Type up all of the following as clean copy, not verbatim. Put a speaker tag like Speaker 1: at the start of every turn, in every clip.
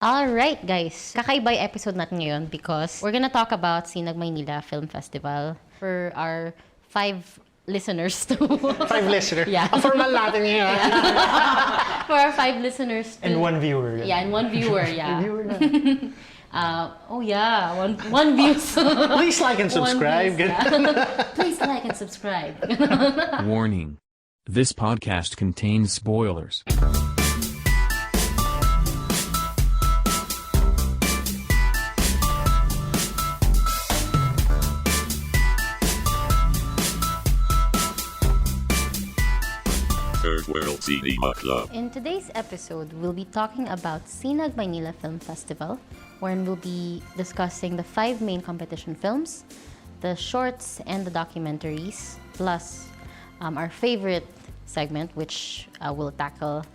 Speaker 1: Alright guys, kakaiba yung episode natin ngayon because we're gonna talk about Sinag Maynila Film Festival for our 5 listeners to...
Speaker 2: 5 listeners?
Speaker 1: Yeah.
Speaker 2: Formal natin yun.
Speaker 1: For our 5 listeners to...
Speaker 3: And 1 viewer.
Speaker 1: Yeah, and 1 viewer, yeah.
Speaker 3: Viewer na.
Speaker 1: Oh yeah, one views.
Speaker 2: Please like and subscribe.
Speaker 1: One views, yeah. Please like and subscribe.
Speaker 4: Warning. This podcast contains spoilers.
Speaker 5: Third World Cinema Club.
Speaker 1: In today's episode, we'll be talking about Sinag Maynila Film Festival, wherein we'll be discussing the 5 main competition films, the shorts and the documentaries, plus our favorite segment, which will tackle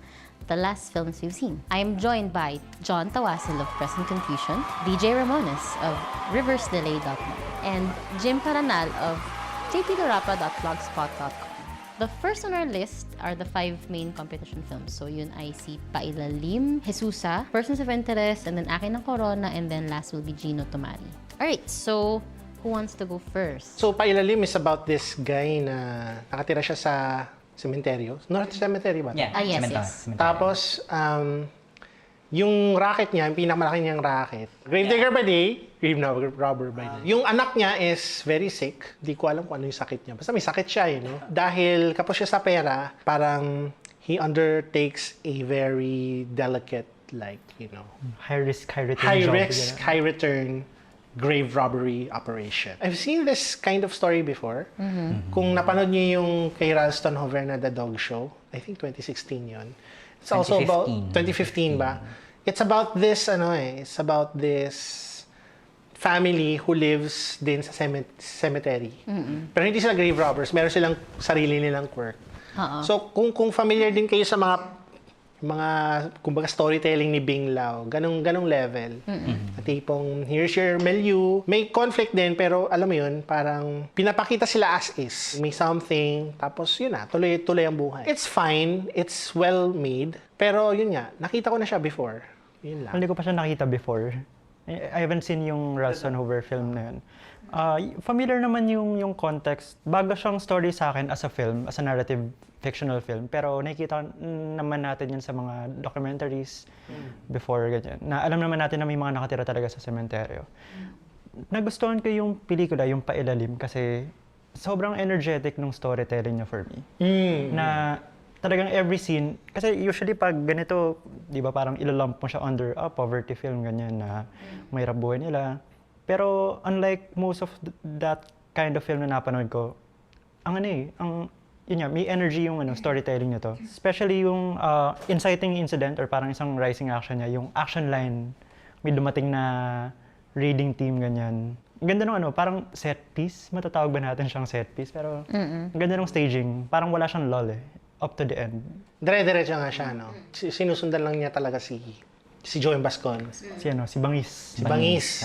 Speaker 1: the last films we've seen. I am joined by John Tawasil of Present Confusion, DJ Ramones of RiversDelay.net, and Jim Paranal of jpdorapa.blogspot.com. The first on our list are the 5 main competition films. So yun ay si Pailalim, Jesusa, Persons of Interest, and then Akin ng Corona, and then last will be Gino Tomari. Alright, so who wants to go first?
Speaker 2: So, Pailalim is about this guy na nakatira siya sa cementerio. North Cemetery ba?
Speaker 3: Yeah,
Speaker 1: Yes,
Speaker 3: cementery.
Speaker 1: yes.
Speaker 3: Cementery.
Speaker 2: Tapos, yung racket niya, yung pinakamalaki niyang racket, gravedigger by day, grave robber by night. Yung anak niya is very sick. Di ko alam kung ano yung sakit niya. Basta may sakit siya, no? Dahil kapos siya sa pera, parang he undertakes a very delicate, like,
Speaker 3: High risk, high return
Speaker 2: high
Speaker 3: job.
Speaker 2: risk, high return grave robbery operation. I've seen this kind of story before. Kung napanood niyo yung kay Ralston Hover na The Dog Show, I think 2016 yun. It's also about 2015 ba? It's about this it's about this family who lives din sa cemetery. Pero hindi sila grave robbers, meron silang sarili nilang quirk. So kung familiar din kayo sa mga kumbaga storytelling ni Bing Lao, ganong level. At tipong here's your milieu. May conflict din pero alam mo yun, parang pinapakita sila as is. May something, tapos yun na, tuloy ang buhay. It's fine, it's well made, pero yun nga, nakita ko na siya before. Yun lang.
Speaker 3: Hindi ko pa siya nakita before. I haven't seen yung Ralston Hoover film na yun. Familiar naman yung context. Bago siyang story sa akin as a film, as a narrative fictional film. Pero nakikita naman natin yun sa mga documentaries before, ganyan. Na alam naman natin na may mga nakatira talaga sa sementeryo. Nagustuhan ko yung pelikula, yung Pailalim, kasi sobrang energetic ng storytelling niya for me. Na talagang every scene, kasi usually pag ganito, di ba parang ilalump mo siya under poverty film, ganyan, na mahirap buhay nila. Pero unlike most of that kind of film na napanood ko, yun nga, may energy yung storytelling nito. Especially yung inciting incident or parang isang rising action niya, yung action line, may dumating na reading team, ganyan. Ang ganda ng parang set piece. Matatawag ba natin siyang set piece? Pero ang ganda ng staging. Parang wala siyang lull up to the end.
Speaker 2: Dire-diretso nga siya, no? Sinusundan lang niya talaga si Joey Bascon.
Speaker 3: Si Bangis.
Speaker 2: Si Bangis.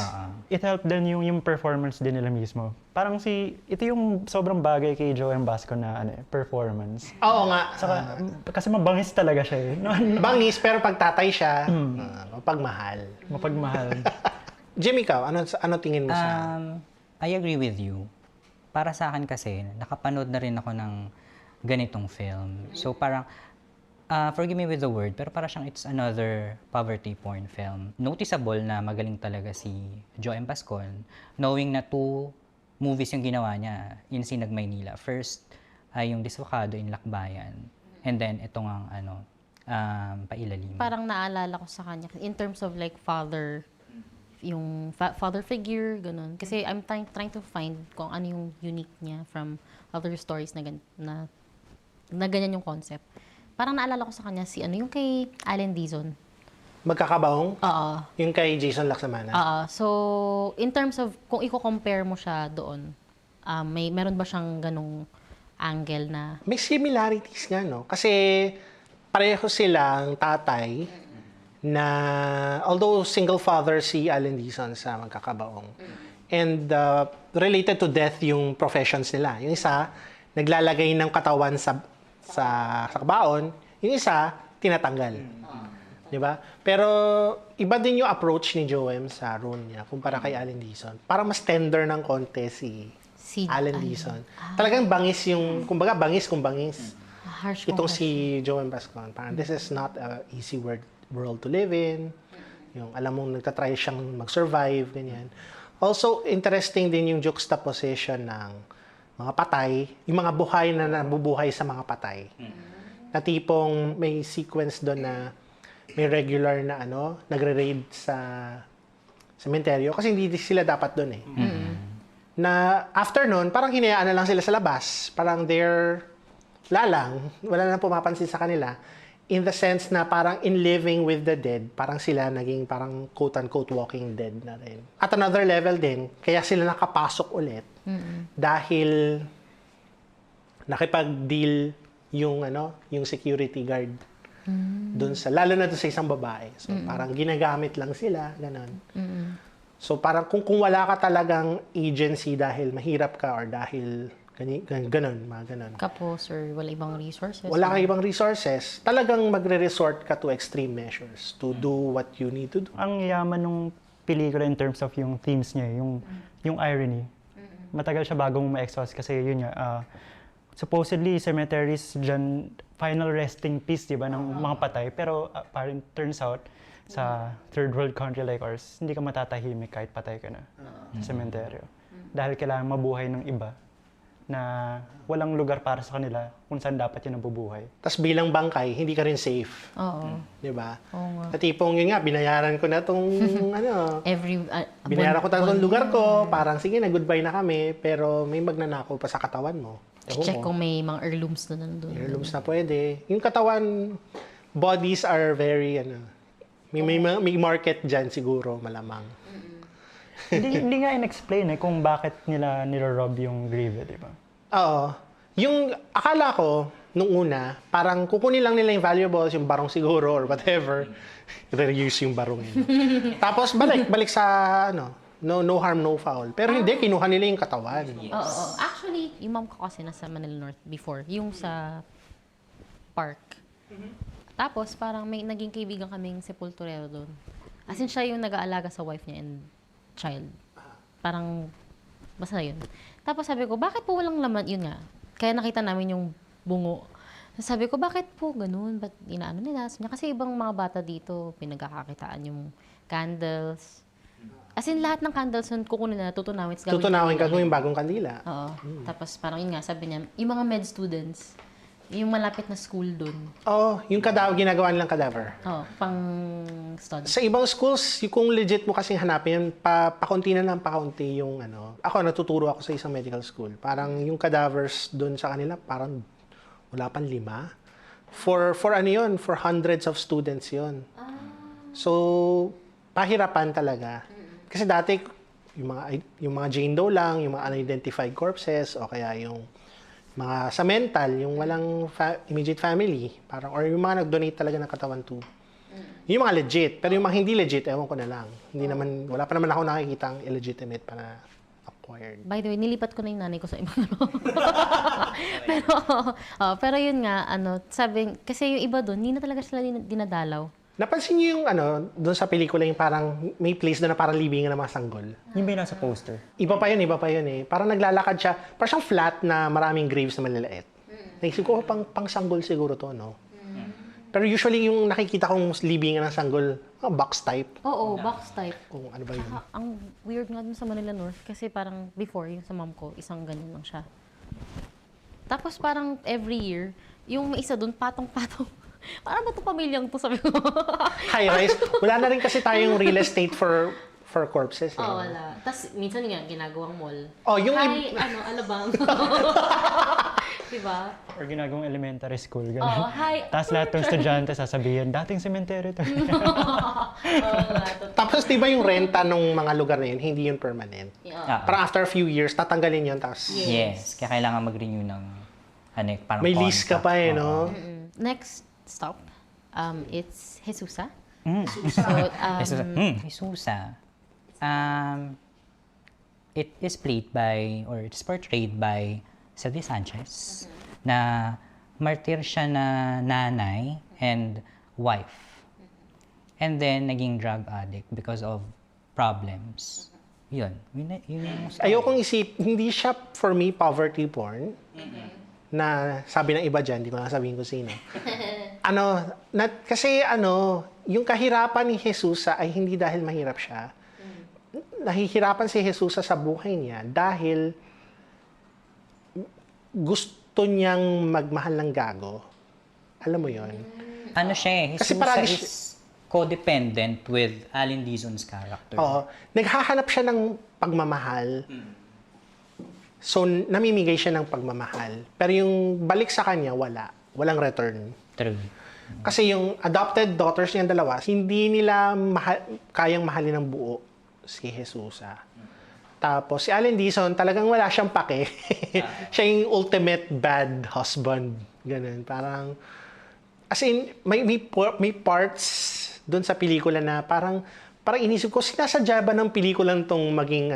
Speaker 3: It helped din yung performance din nila mismo. Parang ito yung sobrang bagay kay Joey Bascon na performance.
Speaker 2: Oo nga.
Speaker 3: Kasi mabangis talaga siya
Speaker 2: Bangis, pero pag tatay siya, mapagmahal.
Speaker 3: Mapagmahal.
Speaker 2: Jim, ikaw, ano tingin mo sa...
Speaker 6: I agree with you. Para sa akin kasi, nakapanood na rin ako ng ganitong film. So parang, forgive me with the word, pero para siyang it's another poverty porn film. Noticeable na magaling talaga si Joey Bascon, knowing na 2 movies yung ginawa niya in Sinag Maynila. First ay yung Diswakado in Lakbayan, and then itong Pailalim.
Speaker 1: Parang naalala ko sa kanya in terms of like father figure, ganun. Kasi I'm trying to find kung ano yung unique niya from other stories na ganyan yung concept. Parang naalala ko sa kanya yung kay Allen Dizon.
Speaker 2: Magkakabaong?
Speaker 1: Oo.
Speaker 2: Yung kay Jason Laksamana?
Speaker 1: So, in terms of, kung i-compare mo siya doon, meron ba siyang ganong angle na...
Speaker 2: May similarities nga, no? Kasi pareho silang tatay na, although single father si Allen Dizon sa Magkakabaong. And related to death yung professions nila. Yung isa, naglalagay ng katawan sa kabaon, yung isa, tinatanggal. Di ba? Pero iba din yung approach ni Joem sa role niya kumpara kay Allen Dizon. Parang mas tender ng konti si Allen Dizon. Talagang bangis yung, kumbaga bangis kung bangis.
Speaker 1: Harsh
Speaker 2: Itong
Speaker 1: kung
Speaker 2: si Joem Bascon, parang this is not a easy world to live in. Yung alam mong nagtatry siyang mag-survive, ganyan. Also, interesting din yung juxtaposition ng mga patay, yung mga buhay na nabubuhay sa mga patay. Na tipong may sequence doon na may regular na nagre-raid sa sementeryo kasi hindi sila dapat doon eh. Na after nun, parang hinayaan na lang sila sa labas. Parang they're lalang, wala na pumapansin sa kanila. In the sense na parang in living with the dead, parang sila naging parang quote-unquote walking dead na rin. At another level din, kaya sila nakapasok ulit dahil nakipag-deal yung security guard doon lalo na doon sa isang babae. So parang ginagamit lang sila, ganun. So parang kung wala ka talagang agency dahil mahirap ka or dahil ganun, mga ganun.
Speaker 1: Kapos or wala ibang resources.
Speaker 2: Wala kang ibang resources, talagang magre-resort ka to extreme measures to do what you need to do.
Speaker 3: Ang yaman ng pelikula in terms of yung themes niya, yung irony. Matagal siya bago mo ma-exhaust kasi yun nga, supposedly cemeteries dyan, final resting place, di ba, ng mga patay. Pero parang turns out, sa third world country like ours, hindi ka matatahimik kahit patay ka na sa cemetery. Dahil kailangan mabuhay ng iba na walang lugar para sa kanila kung saan dapat yun nabubuhay.
Speaker 2: Tapos bilang bangkay, hindi ka rin safe.
Speaker 1: Oo.
Speaker 2: Di ba?
Speaker 1: Oo nga.
Speaker 2: Sa tipong yun nga, binayaran ko na tong binayaran ko na tong lugar ko, parang sige na, goodbye na kami, pero may magnanakaw pa sa katawan mo. Ewan
Speaker 1: Check
Speaker 2: ko.
Speaker 1: kung may mga heirlooms na nandun.
Speaker 2: Heirlooms na pwede. Yung katawan, bodies are very, may market dyan siguro, malamang.
Speaker 3: hindi nga in-explain kung bakit nila niro-rob yung grave, di ba?
Speaker 2: Oo. Yung akala ko, nung una, parang kukunin lang nila yung valuables, yung barong siguro or whatever. Reuse yung barong yun. Tapos balik sa no harm, no foul. Pero hindi, kinuha nila yung katawan.
Speaker 1: Oo. Actually, yung mom ko kasi nasa Manila North before, yung sa park. Tapos parang may naging kaibigan kaming sepulturero doon. As in, siya yung nag-aalaga sa wife niya and child. Parang, basta yun. Tapos sabi ko, bakit po walang laman? Yun nga. Kaya nakita namin yung bungo. Sabi ko, bakit po ganun? Ba't inaano nila? Sabi niya, kasi ibang mga bata dito, pinagkakakitaan yung candles. As in, lahat ng candles nun, kukunin na, tutunawin.
Speaker 2: Tutunawin ka yung bagong kandila.
Speaker 1: Oo. Tapos parang yun nga, sabi niya, yung mga med students, yung malapit na school dun.
Speaker 2: Oo, yung ginagawa nilang cadaver.
Speaker 1: Oo, pang study.
Speaker 2: Sa ibang schools, kung legit mo kasing hanapin, pakunti na lang pakunti yung Ako, natuturo ako sa isang medical school. Parang yung cadavers doon sa kanila, parang wala pang 5. For hundreds of students yun. So, pahirapan talaga. Kasi dati, yung mga Jane Doe lang, yung mga unidentified corpses, o kaya yung mga sa mental, yung walang immediate family, parang, or yung mga nag-donate talaga ng katawan to. Yung mga legit. Pero yung mga hindi legit, ewan ko na lang. Wala pa naman ako nakikita ang illegitimate pa na acquired.
Speaker 1: By the way, nilipat ko na yung nanay ko sa ibang pero yun nga, sabi, kasi yung iba doon, hindi na talaga sila dinadalaw.
Speaker 2: Napansin niyo yung doon sa pelikula yung parang may place doon na parang libingan ng mga sanggol.
Speaker 3: Yung ba nasa poster?
Speaker 2: Iba pa yun eh. Parang naglalakad siya. Parang siyang flat na maraming graves na maliliit. Naisip ko, pang sanggol siguro to, no? Pero usually yung nakikita kong libingan ng sanggol, box type.
Speaker 1: Oo, box type.
Speaker 2: Kung ano ba yun?
Speaker 1: Ang weird nga dun sa Manila North kasi parang before, yung sa mom ko, isang ganyan lang siya. Tapos parang every year, yung may isa dun, patong-patong. Parang ba itong pamilyang to, sabi ko?
Speaker 2: High-rise. Wala na rin kasi tayong real estate for corpses. Eh.
Speaker 1: Oo, wala. Tapos minsan nga, ginagawang mall.
Speaker 2: Oh, yung
Speaker 1: Alabang. Diba?
Speaker 3: Or ginagawang elementary school, gano'n.
Speaker 1: Oh, hi.
Speaker 3: Tapos lahat ng estudyante sasabihin, dating cemetery to.
Speaker 2: Tapos di ba yung renta ng mga lugar na yun, hindi yun permanent. Parang after a few years, tatanggalin yun. Tapos
Speaker 6: Yes. Kaya kailangan mag-renew ng parang
Speaker 2: may lease ka pa eh, no?
Speaker 1: Next stop, it's Jesusa.
Speaker 6: Jesusa. It is played by, or it's portrayed by Cedric Sanchez, na martir siya na nanay and wife. And then, naging drug addict because of problems. Yun. Yun yung story.
Speaker 2: Ayokong hindi siya for me poverty porn. Na sabi ng iba dyan, di ko na sabihin ko sino. Kasi yung kahirapan ni Jesus ay hindi dahil mahirap siya. Nahihirapan si Jesus sa buhay niya dahil gusto niyang magmahal ng gago. Alam mo yon?
Speaker 6: Ano siya
Speaker 2: Kasi
Speaker 6: Jesusa
Speaker 2: parang
Speaker 6: is codependent with Allen Dizon's character.
Speaker 2: Oo. Naghahanap siya ng pagmamahal. So, namimigay siya ng pagmamahal. Pero yung balik sa kanya, wala. Walang return.
Speaker 6: True.
Speaker 2: Kasi yung adopted daughters niyang dalawa, hindi nila kayang mahalin ng buo si Jesusa. Tapos si Allen Dizon, talagang wala siyang pake. Siya yung ultimate bad husband. Ganun. Parang, as in, may parts doon sa pelikula na parang inisip ko, sinasadya ba ng pelikulang tong maging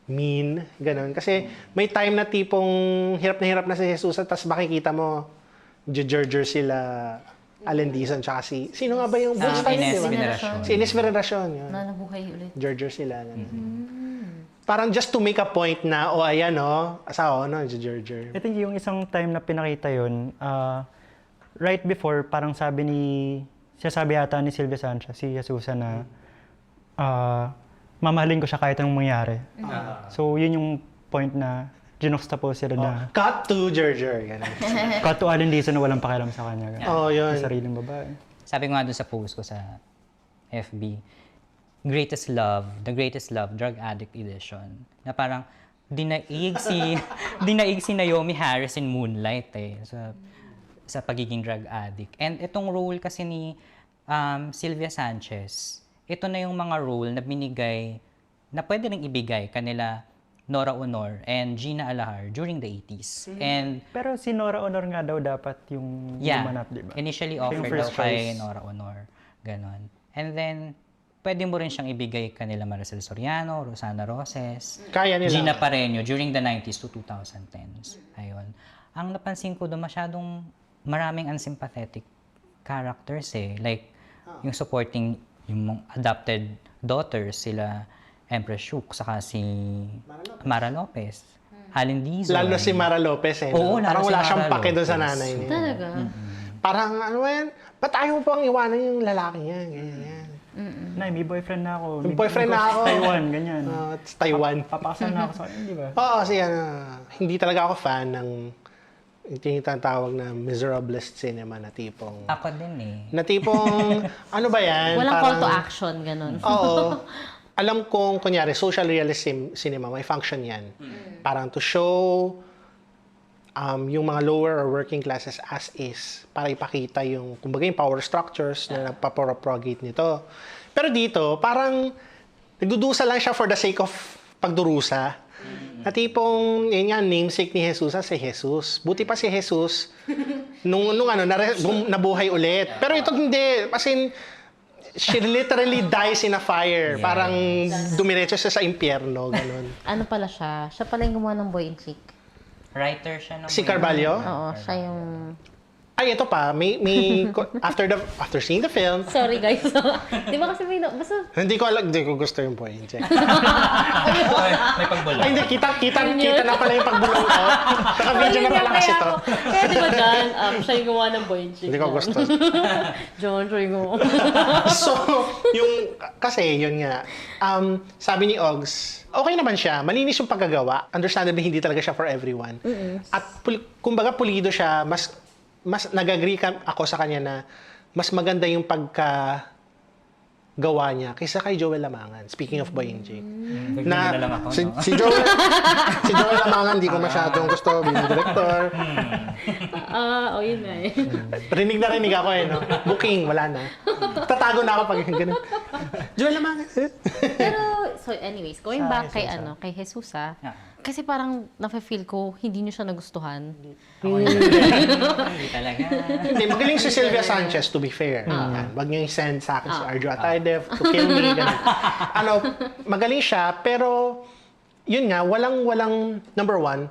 Speaker 2: mean, ganun. Kasi may time na tipong hirap na si Jesus tapos makikita mo, Jurger sila, Allen Dizon, tsaka sino nga ba yung Bruce Stanley,
Speaker 6: Ines
Speaker 2: di ba?
Speaker 6: Veneracion.
Speaker 2: Si Ines Veneracion, yun.
Speaker 1: Na nabuhay ulit.
Speaker 2: Jurger sila. Parang just to make a point na, ayan, asawa, Jurger.
Speaker 3: I think yung isang time na pinakita yun, right before, parang sabi yata ni Sylvia Sanchez, si Jesusa na, mamahalin ko siya kahit anong mangyari. So, yun yung point na ginuxtapose sila na
Speaker 2: Cut to Jurger, ganun.
Speaker 3: cut to Allen Dizon na walang pakialam sa kanya.
Speaker 2: Yun.
Speaker 3: Yung sariling babae.
Speaker 6: Sabi ko nga dun sa post ko sa FB, The Greatest Love, Drug Addict Edition. Na parang, dinaig si Naomi Harris in Moonlight sa pagiging drug addict. And itong role kasi ni Sylvia Sanchez, ito na yung mga role na binigay, na pwede rin ibigay kanila Nora Honor and Gina Alahar during the 80s. And
Speaker 3: Pero si Nora Honor nga daw dapat yung gumanap, di ba?
Speaker 6: initially
Speaker 3: Siya yung
Speaker 6: offered daw
Speaker 3: first
Speaker 6: kay
Speaker 3: choice.
Speaker 6: Nora Honor. Ganon. And then, pwede mo rin siyang ibigay kanila Maricel Soriano, Rosana Roses,
Speaker 2: Kaya nila.
Speaker 6: Gina Pareño during the 90s to 2010s. Ayun. Ang napansin ko doon, masyadong maraming unsympathetic characters Like, yung supporting, yung adopted daughters, sila Empress Shuk, saka si Mara Lopez, Allen Dizon.
Speaker 2: Lalo na si Mara Lopez,
Speaker 6: Oo, lalo
Speaker 2: Parang
Speaker 6: si
Speaker 2: wala
Speaker 6: Mara
Speaker 2: siyang pake doon sa
Speaker 6: Lopez.
Speaker 2: nanay niya.
Speaker 1: Talaga?
Speaker 2: Parang, ba't ayaw mo pang iwanan yung lalaki niya? Ganyan.
Speaker 3: Nay, may boyfriend na ako.
Speaker 2: May boyfriend na ako.
Speaker 3: Taiwan, ganyan.
Speaker 2: It's Taiwan.
Speaker 3: Papakasal na ako sa kanya, di ba?
Speaker 2: Oo, kasi hindi talaga ako fan ng yung tinatawag na miserablest cinema na tipong...
Speaker 6: Ako din
Speaker 2: Na tipong, ano ba yan?
Speaker 1: Walang call to
Speaker 2: Parang-
Speaker 1: action, ganun.
Speaker 2: Oo. Alam kong, kunyari, social realism cinema, may function yan. Parang to show yung mga lower or working classes as is para ipakita yung, kumbaga yung power structures na nagpaprogate nito. Pero dito, parang nagdudusa lang siya for the sake of pagdurusa. Na tipong, yun nga, namesake ni Jesus si Jesus. Buti pa si Jesus, nabuhay ulit. Pero ito hindi. As in, she literally dies in a fire.
Speaker 6: Yes.
Speaker 2: Parang dumiretso siya sa impyerno. Ganun.
Speaker 1: Ano pala siya? Siya pala yung gumawa ng Boy and Chick.
Speaker 6: Writer siya ng...
Speaker 2: Si Carvalho?
Speaker 1: Oo, siya yung...
Speaker 2: Ay, ito pa. After seeing the film,
Speaker 1: Sorry guys. Di ba kasi may... Basta...
Speaker 2: hindi ko gusto yung point check.
Speaker 6: May pagbula.
Speaker 2: Ay, hindi. Kita na pala yung pagbulong ko. Naka-video na pala kasi to.
Speaker 1: Kaya di ba John, siya yung gumawa ng Boy and Chick.
Speaker 2: Hindi ko gusto.
Speaker 1: John, siya yung gumawa.
Speaker 2: So, kasi yun nga, sabi ni Ogs, okay naman siya, malinis yung paggagawa. Understandably, hindi talaga siya for everyone. At kumbaga pulido siya, mas nag-agree ako sa kanya na mas maganda yung pagkagawa niya kaysa kay Joel Lamangan. Speaking of Boy and Jake.
Speaker 6: Na lang ako,
Speaker 2: si,
Speaker 6: no?
Speaker 2: si Joel Lamangan, hindi ko masyadong gusto bilang director.
Speaker 1: Yun na eh.
Speaker 2: Rinig ako no? Booking, wala na. Tatago na ako pag ganun. Joel Lamangan.
Speaker 1: Pero, so anyways, going
Speaker 3: Sa
Speaker 1: back kay
Speaker 3: Jesusa.
Speaker 1: kay Jesusa,
Speaker 6: Ah.
Speaker 1: kasi parang nafe-feel ko hindi niyo siya nagustuhan.
Speaker 6: Hindi talaga.
Speaker 2: Hindi, magaling si Sylvia Sanchez, to be fair. Yan. Wag niyo i-send sa akin si Arjo Ataydev to kill me. Ganun. Magaling siya, pero yun nga, walang number one,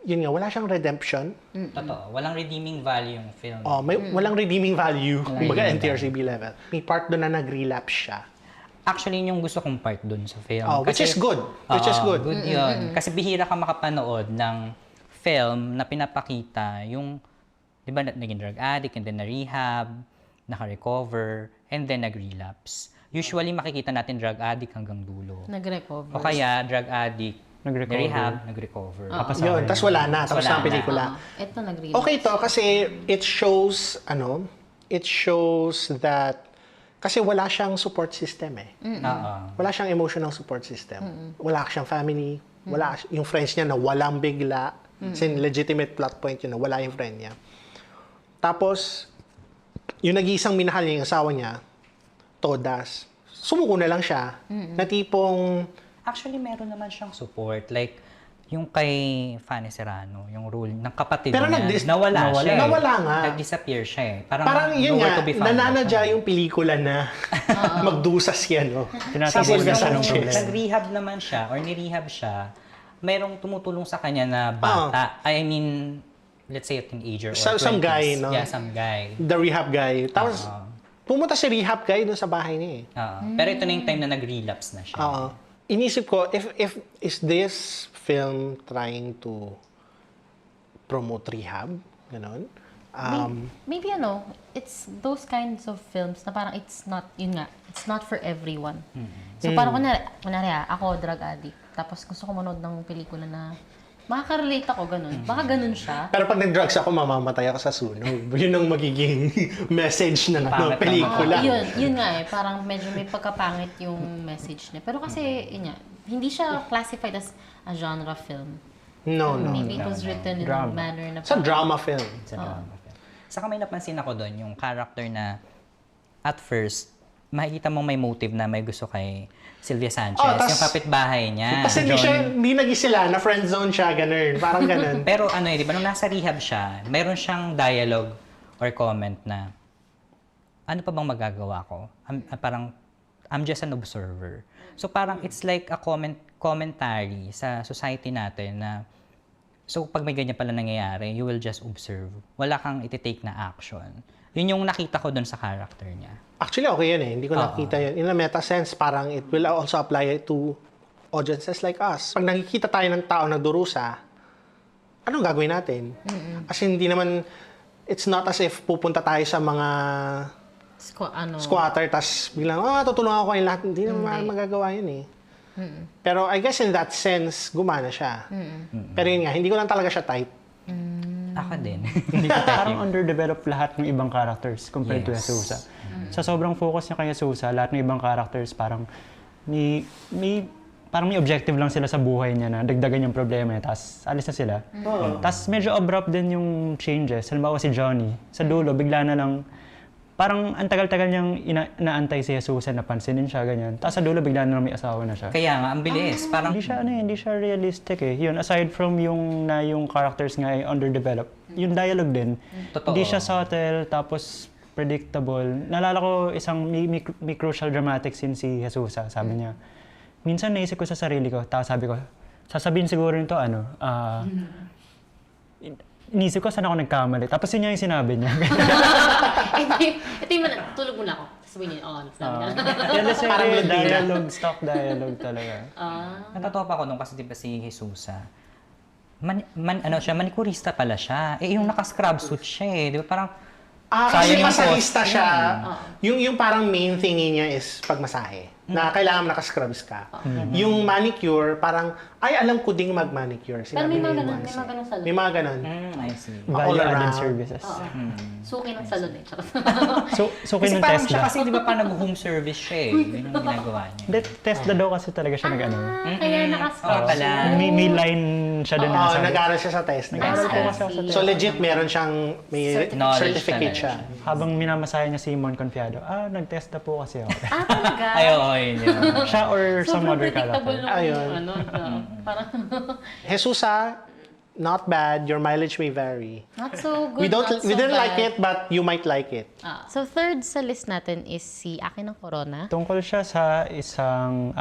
Speaker 2: yun nga, wala siyang redemption.
Speaker 6: Totoo. Walang redeeming value yung film.
Speaker 2: Walang redeeming value. Kumbaga
Speaker 6: redeeming
Speaker 2: NTRCB level. May part doon na nag-relapse siya.
Speaker 6: Actually, yun yung gusto kong part dun sa film.
Speaker 2: Which is good. Which is good.
Speaker 6: Good yun. Kasi bihira ka makapanood ng film na pinapakita yung, di ba, naging drug addict, and then na-rehab, naka-recover, and then nag-relapse. Usually, makikita natin drug addict hanggang dulo.
Speaker 1: Nag-recover.
Speaker 6: O kaya, drug addict,
Speaker 3: Nag-recover.
Speaker 6: na-rehab, nag-recover.
Speaker 2: Yun, tas wala na. Tapos
Speaker 6: Wala
Speaker 2: na ang pelikula.
Speaker 1: Ito nag-relapse.
Speaker 2: Okay to kasi it shows that kasi wala siyang support system eh.
Speaker 6: Oo.
Speaker 2: Wala siyang emotional support system. Wala siyang family. Wala yung friends niya na walang bigla. Kasi legitimate plot point yun na wala yung friend niya. Tapos, yung nag-iisang minahal niya yung asawa niya, Todas, sumuko na lang siya. Na tipong,
Speaker 6: Actually, meron naman siyang support. Like, yung kay Fanny Serrano, yung role ng kapatid
Speaker 2: Pero
Speaker 6: niya,
Speaker 2: nag-dis-
Speaker 6: nawala siya.
Speaker 2: Nawala nga.
Speaker 6: Nag-disappear siya eh.
Speaker 2: parang yun
Speaker 6: nowhere
Speaker 2: nga,
Speaker 6: to be found
Speaker 2: nananadya
Speaker 6: siya.
Speaker 2: yung pelikula na magdusas yan, no?
Speaker 3: Tinatapos
Speaker 2: Si Silvia
Speaker 3: niya siya ng
Speaker 2: Sanchez.
Speaker 3: problema.
Speaker 6: Nag-rehab naman siya or ni-rehab siya, mayroong tumutulong sa kanya na bata. I mean, let's say a teenager or
Speaker 2: Some
Speaker 6: 20s.
Speaker 2: guy, no?
Speaker 6: Yeah, some guy.
Speaker 2: The rehab guy. Tapos, pumunta si rehab guy dun sa bahay niya eh.
Speaker 6: Pero ito na yung time na nag-relapse na siya.
Speaker 2: Inisip ko, if is this film trying to promote rehab? Ganon?
Speaker 1: Maybe it's those kinds of films na parang it's not, yun nga, it's not for everyone. So parang kunwari ako drug addict, tapos gusto ko manood ng pelikula na makaka-relate ako, ganun. Baka ganun siya.
Speaker 2: Pero pag nag-drugs ako, mamamatay ako sa sunog. Yun ang magiging message ng
Speaker 6: Pangit
Speaker 2: pelikula.
Speaker 1: Yun nga parang medyo may pagkapangit yung message niya. Pero kasi, yun nga, hindi siya classified as a genre film.
Speaker 2: No.
Speaker 1: Maybe it was written in a
Speaker 3: Drama.
Speaker 1: manner na
Speaker 2: Sa drama film.
Speaker 6: Sa drama film. Saka may napansin ako doon, yung character na at first, makikita mong may motive na may gusto kay Silvia Sanchez, yung kapitbahay niya.
Speaker 2: Kasi hindi naging sila, na friend zone siya, ganun. Parang ganun.
Speaker 6: Pero di ba, nung nasa rehab siya, meron siyang dialogue or comment na, ano pa bang magagawa ko? I'm just an observer. So parang it's like a commentary sa society natin na, so pag may ganyan pala nangyayari, you will just observe. Wala kang iti-take na action. Yun yung nakita ko dun sa character niya.
Speaker 2: Actually, okay yun eh. Hindi ko nakita yun. In a meta sense, parang it will also apply to audiences like us. Pag nakikita tayo ng tao nagdurusa, anong gagawin natin? Kasi hindi naman, it's not as if pupunta tayo sa mga squatter, tas biglang, tutulungan ko kayong lahat. Hindi naman magagawa yun eh. Pero I guess in that sense, gumana siya. Pero yun nga, hindi ko lang talaga siya type.
Speaker 6: Ako din.
Speaker 3: Parang underdeveloped lahat ng ibang characters compared to Jesus. Sa sobrang focus niya kay Jesus, lahat ng ibang characters parang parang may objective lang sila sa buhay niya na dagdagan yung problema niya, tapos alis na sila. Tapos medyo abrupt din yung changes. Halimbawa si Johnny, sa dulo, bigla na lang, parang ang tagal-tagal niyang inaantay si Jesus na pansinin siya, ganyan. Tapos sa dulo, bigla na lang may asawa na siya.
Speaker 6: Kaya nga, ang bilis. Parang,
Speaker 3: Hindi siya realistic eh. Yun, aside from yung characters nga ay underdeveloped, yung dialogue din,
Speaker 6: Totoo.
Speaker 3: hindi siya subtle, tapos predictable. Naalala ko isang may crucial dramatic scene si Jesus, sabi niya, minsan naisip ko sa sarili ko, tapos sabi ko, sasabihin siguro nito, inisip ko saan ako nagkamali. Tapos yun yung sinabi niya.
Speaker 1: Ito yung tulog muna ako. Sabihin niya,
Speaker 3: Yan na stock dialogue talaga.
Speaker 6: natatawa pa ako nung kasi diba si Jesus, manicurista pala siya. Yung naka-scrub suit siya eh. Di ba parang,
Speaker 2: Kasi
Speaker 6: sayang yung
Speaker 2: masahista siya. Yung parang main thingy niya is pagmasahe. Na kailangan naka-scrubs ka. Yung manicure, parang, ay, alam ko ding mag-manicure.
Speaker 1: Pero may
Speaker 2: Sinabi
Speaker 1: mga
Speaker 2: ni
Speaker 1: ganun,
Speaker 2: Juan
Speaker 1: may
Speaker 2: C.
Speaker 1: mga ganun salon.
Speaker 2: May mga ganun.
Speaker 6: I see.
Speaker 2: All
Speaker 3: Value-added
Speaker 2: around.
Speaker 3: services.
Speaker 1: Suki ng salon eh.
Speaker 3: So
Speaker 6: Kasi
Speaker 3: ng
Speaker 6: parang siya
Speaker 3: Tesla.
Speaker 6: kasi di ba parang nag-home service siya eh. Yun ang ginagawa niya.
Speaker 3: Tesla daw kasi talaga siya nag-ano.
Speaker 1: Kaya naka-scrub
Speaker 6: pala.
Speaker 3: May line siya din na
Speaker 2: Oo,
Speaker 3: sabi.
Speaker 2: nag-aaral siya sa Tesla.
Speaker 3: Nag-aaral po kasi ako sa
Speaker 2: So legit, meron siyang may
Speaker 6: Knowledge
Speaker 2: certificate
Speaker 6: talaga
Speaker 2: siya.
Speaker 3: Habang minamasahe niya si Mon Confiado, nag-test na po kasi ako.
Speaker 1: talaga?
Speaker 6: Ay, oo, yun yun.
Speaker 3: Siya or some
Speaker 1: Sobrang
Speaker 3: other
Speaker 1: predictable
Speaker 3: character.
Speaker 1: nung
Speaker 2: Ayun.
Speaker 1: parang
Speaker 2: Jesusa, not bad. Your mileage may vary.
Speaker 1: not so good,
Speaker 2: We
Speaker 1: not so
Speaker 2: didn't
Speaker 1: bad.
Speaker 2: like it, but you might like it.
Speaker 1: So third sa list natin is si Akin ng Corona.
Speaker 3: Tungkol siya sa isang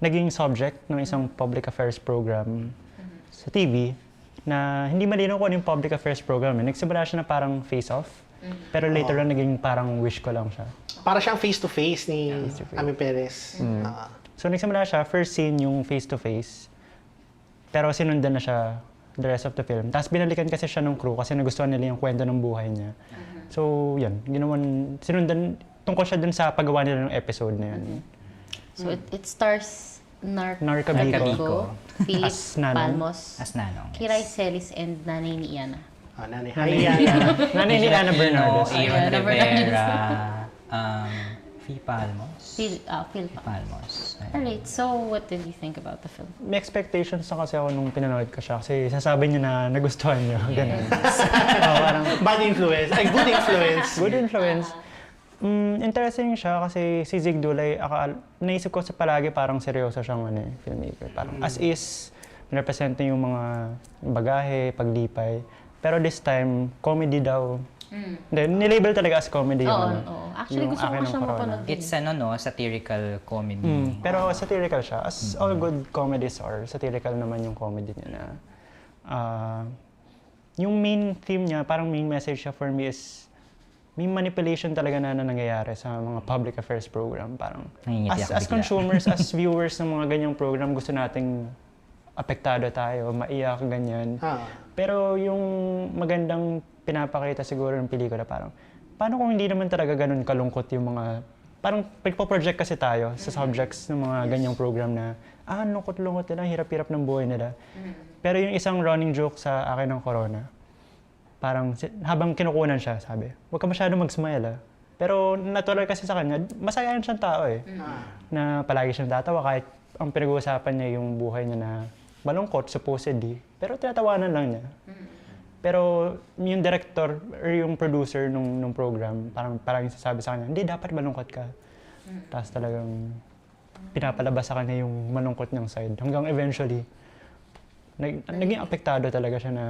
Speaker 3: naging subject ng isang public affairs program sa TV na hindi malinaw kung ano yung public affairs program. Nagsimula siya na parang face-off, pero later on naging parang wish ko lang siya.
Speaker 2: Para siyang face-to-face ni
Speaker 3: Face-to-face.
Speaker 2: Ami Perez.
Speaker 3: So nagsimula siya, first scene yung face-to-face, pero sinundan na siya the rest of the film. Tapos binalikan kasi siya ng crew kasi nagustuhan nila yung kwento ng buhay niya. So yan, sinundan, tungkol siya dun sa paggawa nila ng episode na yun.
Speaker 1: So it stars
Speaker 3: Narca
Speaker 1: Bico, Philip
Speaker 3: As Nanong.
Speaker 1: Palmos,
Speaker 6: As Nanong.
Speaker 1: Kiray Celis, and nanay ni Iana.
Speaker 2: Nanay.
Speaker 3: Nanay
Speaker 2: Hi, Yana.
Speaker 3: Nanay ni Ana Bernardes.
Speaker 6: Ian
Speaker 1: Ana
Speaker 6: Rivera, Fi Palmos.
Speaker 1: Phil pa.
Speaker 6: Palmos.
Speaker 1: Alright, so what did you think about the film?
Speaker 3: May expectations na kasi ako nung pinanood ko siya kasi sasabi niya na nagustuhan niya. Ganun. Parang
Speaker 2: Bad influence. Ay, good influence.
Speaker 3: good influence. Interesting siya kasi si Zig Dulay, naisip ko sa palagi parang seryoso siyang filmmaker. Parang as is, represent niya yung mga bagahe, paglipay. Pero this time, comedy daw. Then, nilabel talaga as comedy yung ano.
Speaker 1: Oo. Actually,
Speaker 3: yung
Speaker 1: gusto ko
Speaker 3: Akin ng
Speaker 1: siyang
Speaker 3: Corona.
Speaker 1: mapanood din.
Speaker 6: It's satirical comedy.
Speaker 3: Pero satirical siya. As all good comedies are, satirical naman yung comedy niya na yung main theme niya, parang main message siya for me is may manipulation talaga na nangyayari sa mga public affairs program. Parang
Speaker 6: Nangingiti ako
Speaker 3: as
Speaker 6: bigla.
Speaker 3: consumers, as viewers ng mga ganyang program, gusto nating apektado tayo, maiyak, ganyan. Pero yung magandang pinapakita siguro ng pelikula, parang paano kung hindi naman talaga ganun kalungkot yung mga, parang pagpo-project kasi tayo sa subjects ng mga ganyang program na, lungkot-lungkot nila, hirap-hirap ng buhay nila. Pero yung isang running joke sa Akin ng Corona, parang habang kinukunan siya, sabi, huwag ka masyado mag-smile Pero natural kasi sa kanya, masayahan siyang tao na palagi siyang tatawa kahit ang pinag-uusapan niya yung buhay niya na malungkot, supposedly. Pero tinatawanan lang niya. Pero yung director or yung producer nung program, parang sasabi sa kanya, hindi, dapat malungkot ka. Tapos talagang pinapalabas sa kanya yung malungkot niyang side. Hanggang eventually, naging apektado talaga siya na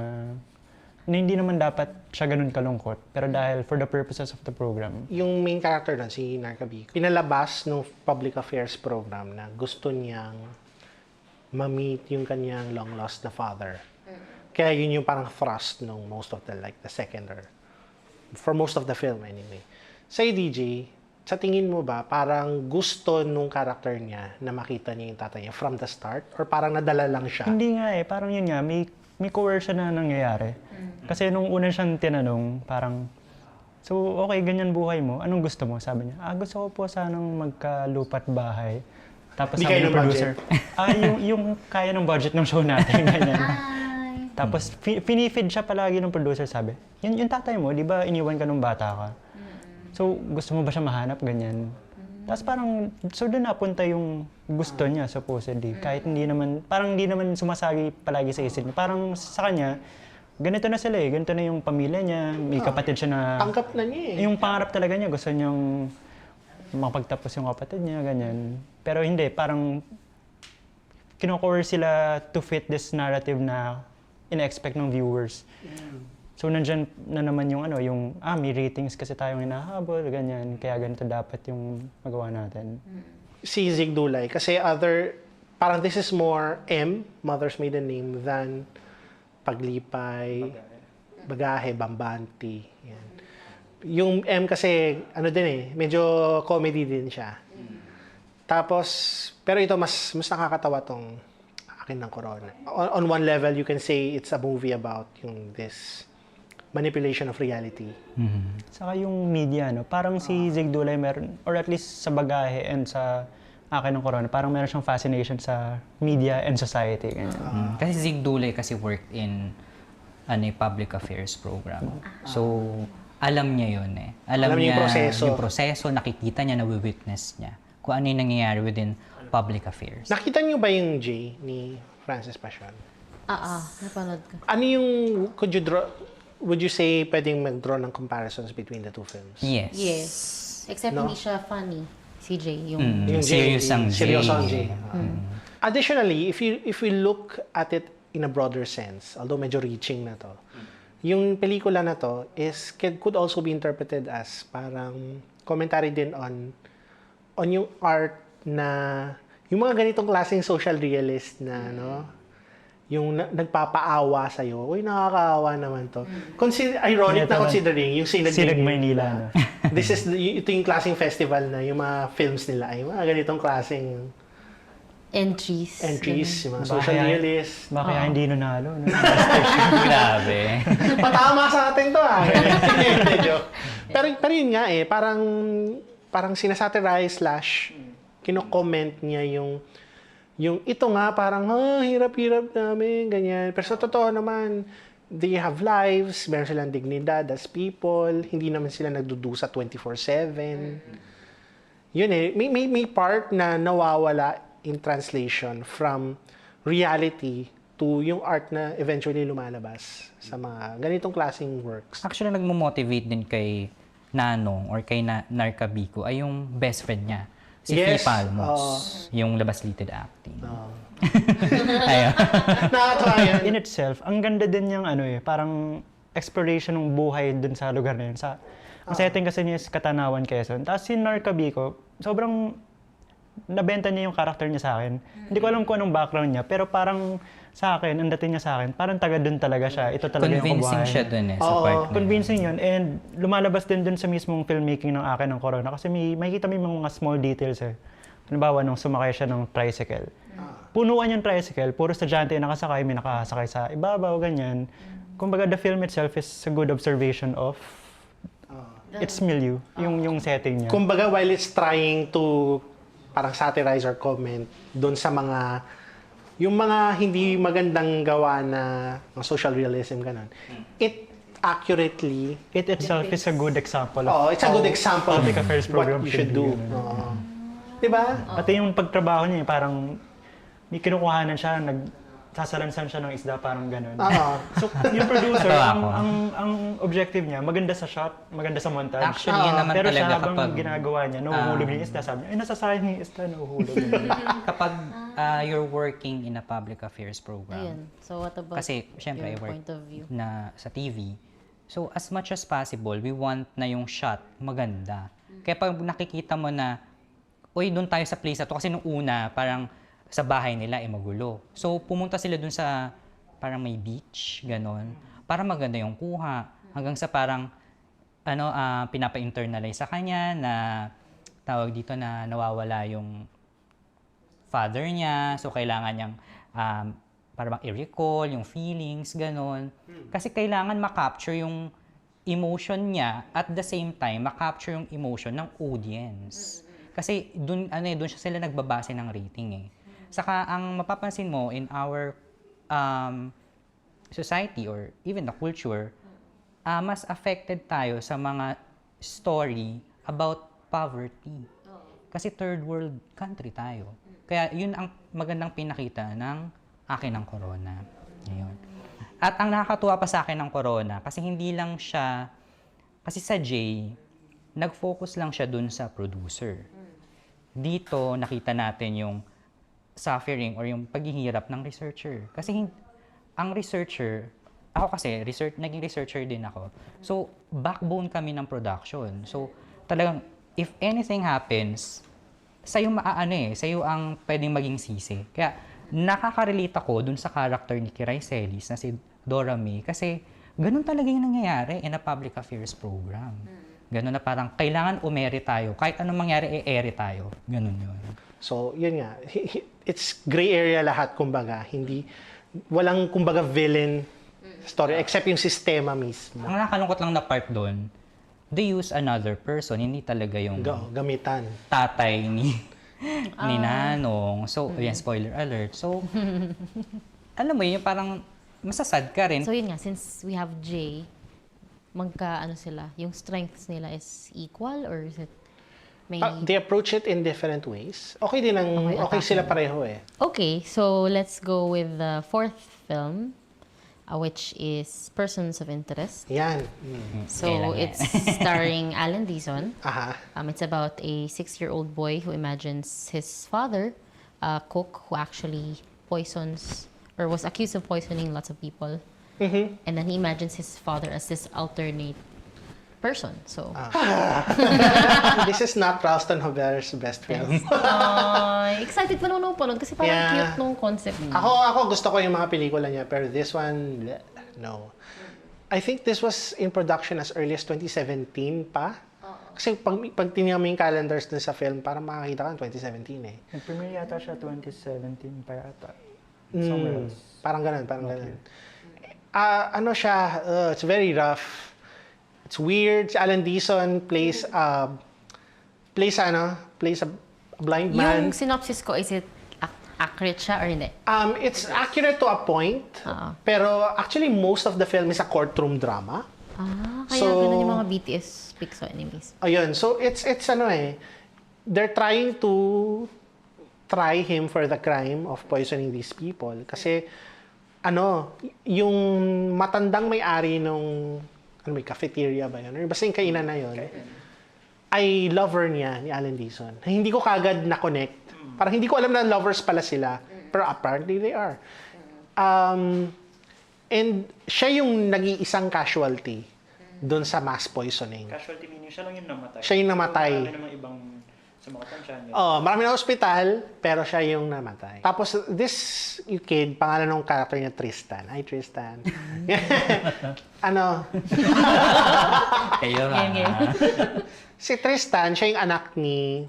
Speaker 3: hindi naman dapat siya ganun kalungkot. Pero dahil for the purposes of the program.
Speaker 2: Yung main character doon, si Narca Bico, pinalabas ng public affairs program na gusto niyang ma-meet yung kanyang long-lost na father. Kaya yun yung parang thrust nung most of the second or for most of the film anyway. Sa DJ, sa tingin mo ba parang gusto nung character niya na makita niya yung tatay niya from the start? Or parang nadala lang siya?
Speaker 3: Hindi nga parang yun nga, may coercion na nangyayari. Kasi nung una siyang tinanong, parang, so okay, ganyan buhay mo, anong gusto mo? Sabi niya, gusto ko po sanang magkalupat bahay. Tapos
Speaker 2: Di
Speaker 3: sabi
Speaker 2: kaya
Speaker 3: ng
Speaker 2: ng
Speaker 3: producer, yung kaya ng budget ng show natin, ganyan. Tapos pinifeed siya palagi ng producer, sabi, yung tatay mo, di ba iniwan ka nung bata ka? So gusto mo ba siya mahanap, ganyan? Tapos parang, so doon napunta yung gusto niya, supposedly. Kahit hindi naman sumasagi palagi sa isip niya. Parang sa kanya, ganito na sila ganito na yung pamilya niya, may kapatid siya na...
Speaker 2: Tangkap na niya
Speaker 3: Yung pangarap talaga niya, gusto niyang makapagtapos yung kapatid niya, ganyan. Pero hindi, parang kino-coerce sila to fit this narrative na ina-expect ng viewers. So nandyan na naman yung may ratings kasi tayong hinahabol, ganyan. Kaya ganito dapat yung magawa natin.
Speaker 2: Si Zig Dulay, kasi parang this is more Mother's Maiden Name, than Paglipay, Bagahe, Bambanti. Yan. Yung M kasi, medyo comedy din siya. Tapos, pero ito mas nakakatawa tong Akin ng Corona. On one level, you can say it's a movie about this manipulation of reality.
Speaker 3: Saka yung media, parang si Zig Dulay meron, or at least sa Bagahe and sa Akin ng Corona, parang meron siyang fascination sa media and society.
Speaker 6: Kasi Zig Dulay kasi worked in a public affairs program. So, alam niya yun Alam niya yung proseso, nakikita niya, nawi-witness niya kung ano yung nangyayari within public affairs.
Speaker 2: Nakita niyo ba yung J ni Francis Passion?
Speaker 1: Napanood ko.
Speaker 2: Ano yung, would you say pwedeng mag-draw ng comparisons between the two films?
Speaker 6: Yes.
Speaker 1: Except
Speaker 2: No?
Speaker 1: hindi siya funny. Si Jay, yung...
Speaker 2: Yung
Speaker 6: serious ang J.
Speaker 2: Seryoso ang J. Additionally, if we look at it in a broader sense, although medyo reaching na to, yung pelikula na to could also be interpreted as parang commentary din on yung art na yung mga ganitong klaseng social realist na yung nagpapaawa sa'yo. Uy, nakakaawa naman to. Ironic na considering yung
Speaker 3: Sinag Maynila.
Speaker 2: Ito yung klaseng festival na yung mga films nila ay mga ganitong klaseng
Speaker 1: Entries.
Speaker 2: yung mga social realists.
Speaker 3: Baka hindi nanalo. No?
Speaker 6: Grabe.
Speaker 2: Patama sa atin to Hindi, joke. Pero yun nga parang sinasatirize / kino-comment niya yung ito nga parang hirap-hirap namin, ganyan. Pero sa totoo naman, they have lives, meron silang dignidad as people, hindi naman sila nagdudusa 24/7. Yun may part na nawawala in translation from reality to yung art na eventually lumalabas sa mga ganitong klaseng works.
Speaker 6: Actually, nagmo-motivate din kay Nanong or kay Narca Biko ay yung best friend niya. Si
Speaker 2: Yes.
Speaker 6: Fee Palmos, yung labas-lited acting.
Speaker 2: Oh.
Speaker 6: Ayun.
Speaker 2: Nakakatawa yan.
Speaker 3: In itself, ang ganda din yung parang exploration ng buhay dun sa lugar na yun. Ang setting kasi niya is Katanawan, Quezon. Tapos si Narca Biko, sobrang nabenta niya yung character niya sa akin. Hindi ko alam kung anong background niya, pero parang sa akin, ang dating niya sa akin, parang taga dun talaga siya. Ito talaga yung
Speaker 6: Convincing
Speaker 3: kabuhayan.
Speaker 6: siya dun sa part na yun.
Speaker 3: Convincing yun. And lumalabas din dun sa mismong filmmaking ng akin ng Corona. Kasi makikita mo yung mga small details Halimbawa, nung sumakay siya ng tricycle. Punuan yung tricycle, puro estudyante yung nakasakay, may nakasakay sa ibabaw, ganyan. Kumbaga, the film itself is a good observation of its milieu, yung setting niya.
Speaker 2: Kumbaga, while it's trying to parang satirize or comment doon sa yung mga hindi magandang gawa na social realism, ganun. It accurately...
Speaker 3: It itself is a good example of
Speaker 2: it's a good example of
Speaker 3: public affairs program
Speaker 2: what you should do.
Speaker 3: should be,
Speaker 2: Diba?
Speaker 3: Pati yung pagtrabaho niya, parang may kinukuhanan siya, nagsasalansan siya ng isda, parang gano'n. So, yung producer, ang objective niya, maganda sa shot, maganda sa montage.
Speaker 6: Actually, yun naman
Speaker 3: pero siya
Speaker 6: talaga
Speaker 3: habang
Speaker 6: kapag...
Speaker 3: ginagawa niya, nahuhulog niya yung isda, sabi niya, ay, nasasayang yung isda, nahuhulog.
Speaker 6: kapag you're working in a public affairs program,
Speaker 1: Ayun. So what about
Speaker 6: kasi syempre I
Speaker 1: your
Speaker 6: work
Speaker 1: point of view?
Speaker 6: na sa TV. So as much as possible, we want na yung shot maganda. Kaya pag nakikita mo na, uy, doon tayo sa place na to, kasi nung una, parang sa bahay nila magulo. So pumunta sila doon sa parang may beach, ganon, para maganda yung kuha. Hanggang sa parang pinapa-internalize sa kanya na tawag dito na nawawala yung father niya, so kailangan niyang para bang i-recall yung feelings, ganon. Kasi kailangan ma-capture yung emotion niya at the same time ma-capture yung emotion ng audience. Kasi doon siya sila nagbabase ng rating Saka ang mapapansin mo in our society or even the culture, mas affected tayo sa mga story about poverty. Kasi third world country tayo. Kaya yun ang magandang pinakita ng akin ng Corona. Ngayon. At ang nakakatuwa pa sa akin ng Corona, kasi hindi lang siya, kasi sa J, nag-focus lang siya dun sa producer. Dito, nakita natin yung suffering or yung paghihirap ng researcher. Kasi ang researcher, ako kasi, naging researcher din ako. So, backbone kami ng production. So, talagang, if anything happens, sa'yo sa'yo ang pwedeng maging sisi. Kaya, nakaka-relate ako dun sa character ni Kiray Celis na si Dora May kasi ganun talaga yung nangyayari in a public affairs program. Ganun na parang kailangan umere tayo. Kahit anong mangyari, ere tayo. Ganun yun.
Speaker 2: So, yun nga. It's gray area lahat, kumbaga. Walang, kumbaga, villain story, except yung sistema mismo.
Speaker 6: Ang nakakalungkot lang na part doon, they use another person, hindi talaga yung
Speaker 2: Gamitan.
Speaker 6: tatay ni Nanong. So, yan, spoiler alert. So, alam mo yun, parang masasad ka rin.
Speaker 1: So yun nga, since we have J, sila? Yung strengths nila is equal or is it may...
Speaker 2: They approach it in different ways. Okay din okay sila pareho
Speaker 1: Okay, so let's go with the fourth film, which is Persons of Interest.
Speaker 2: Yan.
Speaker 1: So
Speaker 6: Kailan yan?
Speaker 1: it's starring Alan Dizon.
Speaker 2: Aha.
Speaker 1: It's about a 6-year-old boy who imagines his father, a cook who actually poisons or was accused of poisoning lots of people. And then he imagines his father as this alternate person. So,
Speaker 2: This is not Ralston Jover's best film.
Speaker 1: excited pa nung pa nun kasi parang
Speaker 2: Yeah.
Speaker 1: cute nung concept niya.
Speaker 2: Ako gusto ko yung mga pelikula niya, pero this one, bleh, no. I think this was in production as early as 2017 pa. Kasi pag tinignan mo yung calendars dun sa film, parang makakita ka 2017 eh.
Speaker 3: Nag-premiere yata siya 2017 pa yata.
Speaker 2: Mm, parang ganun. Ano siya, it's very rough. It's weird. Si Alan Deason plays a blind man.
Speaker 1: Yung synopsis ko, is it accurate siya or hindi?
Speaker 2: It's accurate to a point, pero actually most of the film is a courtroom drama.
Speaker 1: Kaya ganun yung mga BTS Pixo enemies.
Speaker 2: Ayun, so it's they're trying to try him for the crime of poisoning these people kasi yung matandang may-ari nung may cafeteria ba yun? Or basta yung kainan na yun, ay lover niya ni Alan Deason. Hindi ko kagad na-connect. Parang hindi ko alam na lovers pala sila, pero apparently they are. And siya yung nag-iisang casualty doon sa mass poisoning.
Speaker 3: Casualty meaning siya lang yung namatay.
Speaker 2: Siya yung namatay.
Speaker 3: Marami namang ibang sumakatan siya niya.
Speaker 2: Marami na hospital, pero siya yung namatay. Tapos, this kid, pangalan ng character niya, Tristan. Hi, Tristan.
Speaker 6: Kayo
Speaker 2: Si Tristan, siya yung anak ni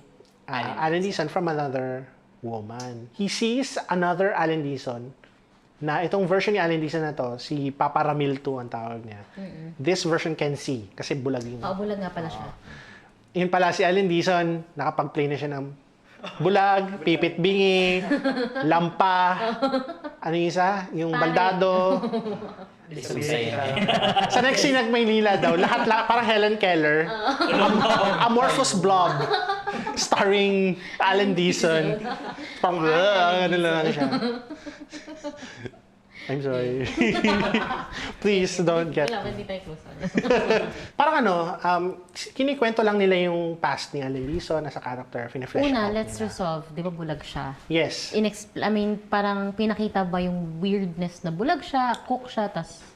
Speaker 2: Alan Deason from another woman. He sees another Alan Deason na itong version ni Alan Deason na to, si Papa Ramil 2 ang tawag niya. This version can see, kasi bulag yung...
Speaker 1: Bulag nga pala siya.
Speaker 2: Yun pala si Alan Deason, nakapag-play na siya ng bulag, pipit bingi, lampa, ano yung isa? Yung baldado. Sa next scene Maynila daw, lahat parang Helen Keller. Amorphous blob. Starring Alan Deason. Parang, ano lang siya. I'm sorry. Please don't get...
Speaker 1: Wala, hindi tayo close.
Speaker 2: Parang kinikwento lang nila yung past ni Alan Deason as a character. Fina-flesh
Speaker 1: Una,
Speaker 2: out
Speaker 1: let's
Speaker 2: nila.
Speaker 1: resolve. Di ba bulag siya?
Speaker 2: Yes.
Speaker 1: Parang pinakita ba yung weirdness na bulag siya, cook siya, tas...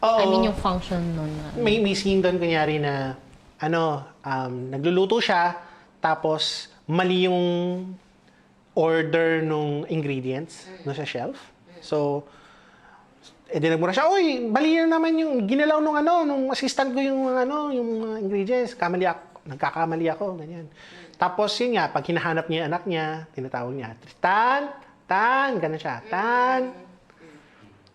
Speaker 2: Oo.
Speaker 1: yung function nun.
Speaker 2: May scene doon kunyari na nagluluto siya tapos mali yung order nung ingredients no sa shelf. So dinagmura siya, "Oy, mali na naman yung ginalaw nung assistant ko yung mga ingredients. Nagkakamali ako." Ganyan. Tapos yun nga, pag hinahanap niya yung anak niya, tinatawag niya, Tan, ganun siya. Tan.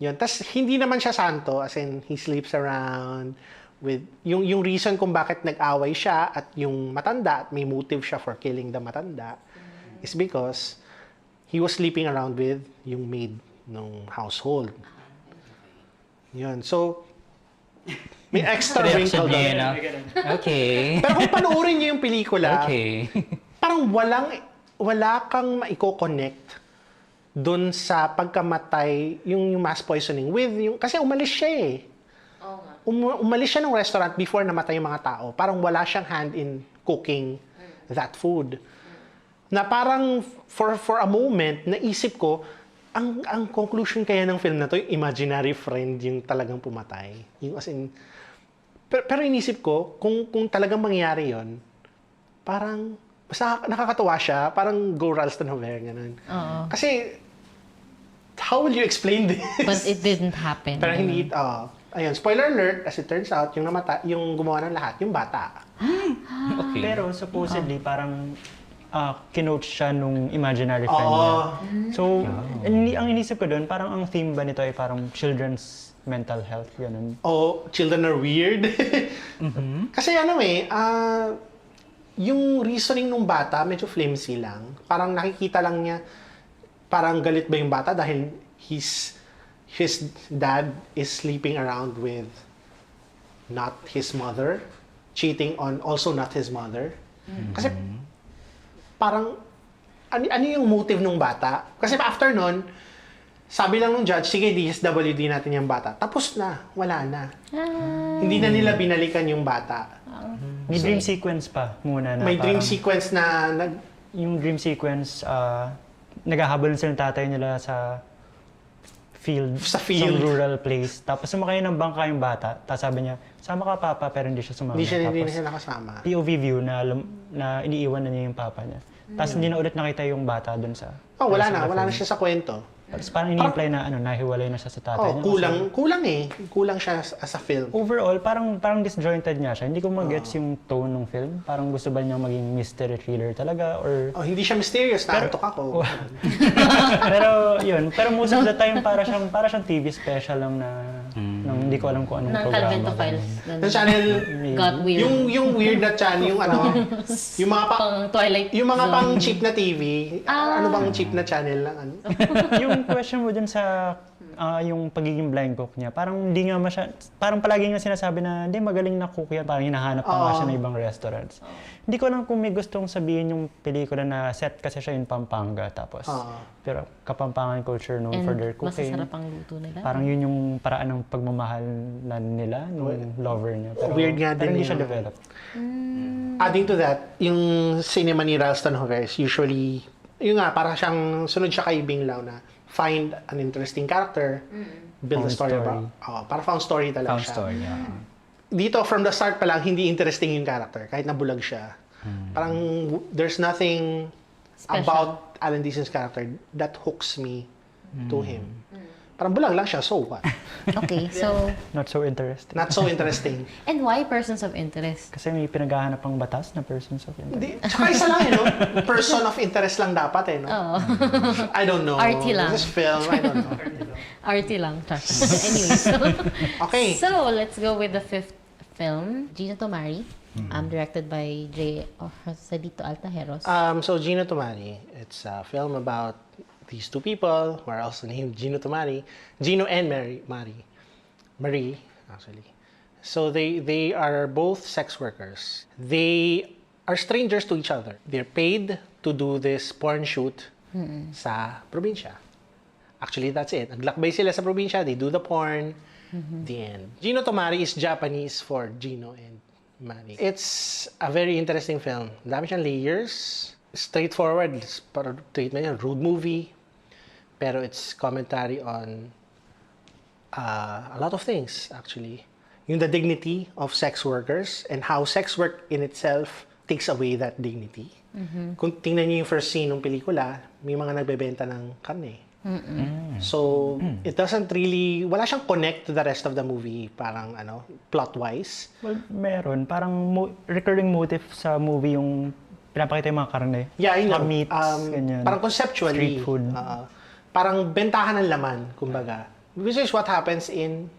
Speaker 2: Yun. Tapos, hindi naman siya santo, as in, he sleeps around with, yung reason kung bakit nag-away siya at yung matanda, at may motive siya for killing the matanda, is because he was sleeping around with yung maid ng household. Yun. So, may extra wrinkle doon.
Speaker 6: Okay.
Speaker 2: Pero kung panoorin niyo yung pelikula,
Speaker 6: Okay.
Speaker 2: parang wala kang maiko-connect doon sa pagkamatay, yung mass poisoning with yung, kasi umalis siya eh. Umalis siya ng restaurant before namatay yung mga tao. Parang wala siyang hand in cooking that food. Na parang for a moment, naisip ko, ang conclusion kaya ng film na to, yung imaginary friend yung talagang pumatay. Yung as in, pero inisip ko, kung talagang mangyayari yon, parang, basta nakakatawa siya, parang go Ralston Jover, ganun. Kasi, how will you explain this?
Speaker 1: But it didn't happen.
Speaker 2: Pero hindi, ayun, spoiler alert, as it turns out, yung gumawa ng lahat, yung bata.
Speaker 6: Okay.
Speaker 3: Pero supposedly, parang kinoach siya nung imaginary friend niya. So, ang inisip ko doon, parang ang theme ba nito ay parang children's mental health, ganun.
Speaker 2: Children are weird. Kasi yung reasoning ng bata, medyo flimsy lang. Parang nakikita lang niya, parang galit ba yung bata dahil his dad is sleeping around with not his mother, cheating on also not his mother. Kasi parang ano yung motive ng bata? Kasi after nun, sabi lang ng judge, sige, DSWD natin yung bata. Tapos na, wala na. Hindi na nila binalikan yung bata.
Speaker 3: May dream sequence pa muna na
Speaker 2: May dream
Speaker 3: parang-
Speaker 2: sequence na
Speaker 3: Yung dream sequence, naghahabol sila ng tatay nila sa field,
Speaker 2: Sa field.
Speaker 3: some rural place. Tapos sumakay ng bangka yung bata. Tapos sabi niya, sama ka papa, pero hindi siya sumama.
Speaker 2: Hindi na
Speaker 3: Tapos,
Speaker 2: siya nakasama.
Speaker 3: POV view na iniiwan na niya yung papa niya. Tapos hindi na ulit nakita yung bata dun sa...
Speaker 2: Oh, wala na siya sa kwento.
Speaker 3: Tapos parang ini-imply na nahiwalay na siya sa tatay niya.
Speaker 2: Kulang eh. Kulang siya as a film.
Speaker 3: Overall, parang disjointed nga siya. Hindi ko mag-gets yung tone ng film. Parang gusto ba niya maging mystery thriller talaga or...
Speaker 2: Oh, hindi siya mysterious, naantok ako.
Speaker 3: Pero yun, pero most of the time para siyang TV special lang na hindi ko alam kung anong
Speaker 1: Ng
Speaker 3: programa.
Speaker 1: Calvento Files.
Speaker 2: Yung channel,
Speaker 1: Got weird.
Speaker 2: yung weird na channel, yung yung mga
Speaker 1: pang Twilight
Speaker 2: yung mga
Speaker 1: Zone.
Speaker 2: pang cheap na TV. Ano bang cheap na channel lang? Ano?
Speaker 3: Yung question mo dun sa yung pagiging blind cook niya, parang hindi nga parang palagi nga sinasabi na hindi magaling na cook yan, parang hinahanap pa nga siya ng ibang restaurants. Hindi ko alam kung may gustong sabihin yung pelikula na set kasi siya in Pampanga tapos pero Kapampangan culture known
Speaker 1: And
Speaker 3: for their cooking.
Speaker 1: masasarap ang luto nila.
Speaker 3: Parang yun yung paraan ng pagmamahal nila nung lover niya. Pero,
Speaker 2: Weird nga
Speaker 3: pero
Speaker 2: din
Speaker 3: hindi siya
Speaker 2: yun.
Speaker 3: developed.
Speaker 2: Adding to that, yung cinema ni Ralston Hoveres, usually, yun nga, para siyang sunod siya kay Bing Lao na find an interesting character, build a
Speaker 3: Found
Speaker 2: story
Speaker 3: story.
Speaker 2: about, para found story talaga
Speaker 6: Found
Speaker 2: siya.
Speaker 6: story, yeah.
Speaker 2: Dito, from the start pa lang, hindi interesting yung character, kahit nabulag siya. Parang, there's nothing
Speaker 1: Special.
Speaker 2: about Alan Deason's character that hooks me to him. Parang bulag lang siya, so what?
Speaker 1: Okay, so...
Speaker 3: Not so interesting.
Speaker 2: Not so interesting.
Speaker 1: And why persons of interest?
Speaker 3: Kasi may pinaghahanap pang batas na persons of interest.
Speaker 2: Hindi, tsaka isa lang no? Person of interest lang dapat no?
Speaker 1: Oo.
Speaker 2: I don't know.
Speaker 1: Arty lang.
Speaker 2: This film, I don't know.
Speaker 1: Arty lang. Anyway, so...
Speaker 2: Okay.
Speaker 1: So, let's go with the fifth film, Gina to Marry, directed by Joselito Altajeros.
Speaker 2: So Gino to Marry, it's a film about these two people who are also named Gino to Marry. Gino and Marie, actually. So they are both sex workers. They are strangers to each other. They're paid to do this porn shoot sa probinsya. Actually, that's it. Naglakbay sila sa probinsya, they do the porn, the end. Gino to Marry is Japanese for Gino and Mari. It's a very interesting film. Dami siyang layers. Straightforward. Parang treatment yan, road movie. Pero it's commentary on a lot of things, actually. Yung the dignity of sex workers and how sex work in itself takes away that dignity. Kung tingnan niyo yung first scene ng pelikula, may mga nagbebenta ng karne. So, it doesn't really, wala siyang connect to the rest of the movie, parang plot-wise.
Speaker 3: Well, meron. Parang recurring motif sa movie yung pinapakita yung mga karne.
Speaker 2: Yeah, I know.
Speaker 3: Mga meats, ganyan.
Speaker 2: Parang conceptually.
Speaker 3: Street food.
Speaker 2: Parang bentahan ng laman, kumbaga. Which is what happens in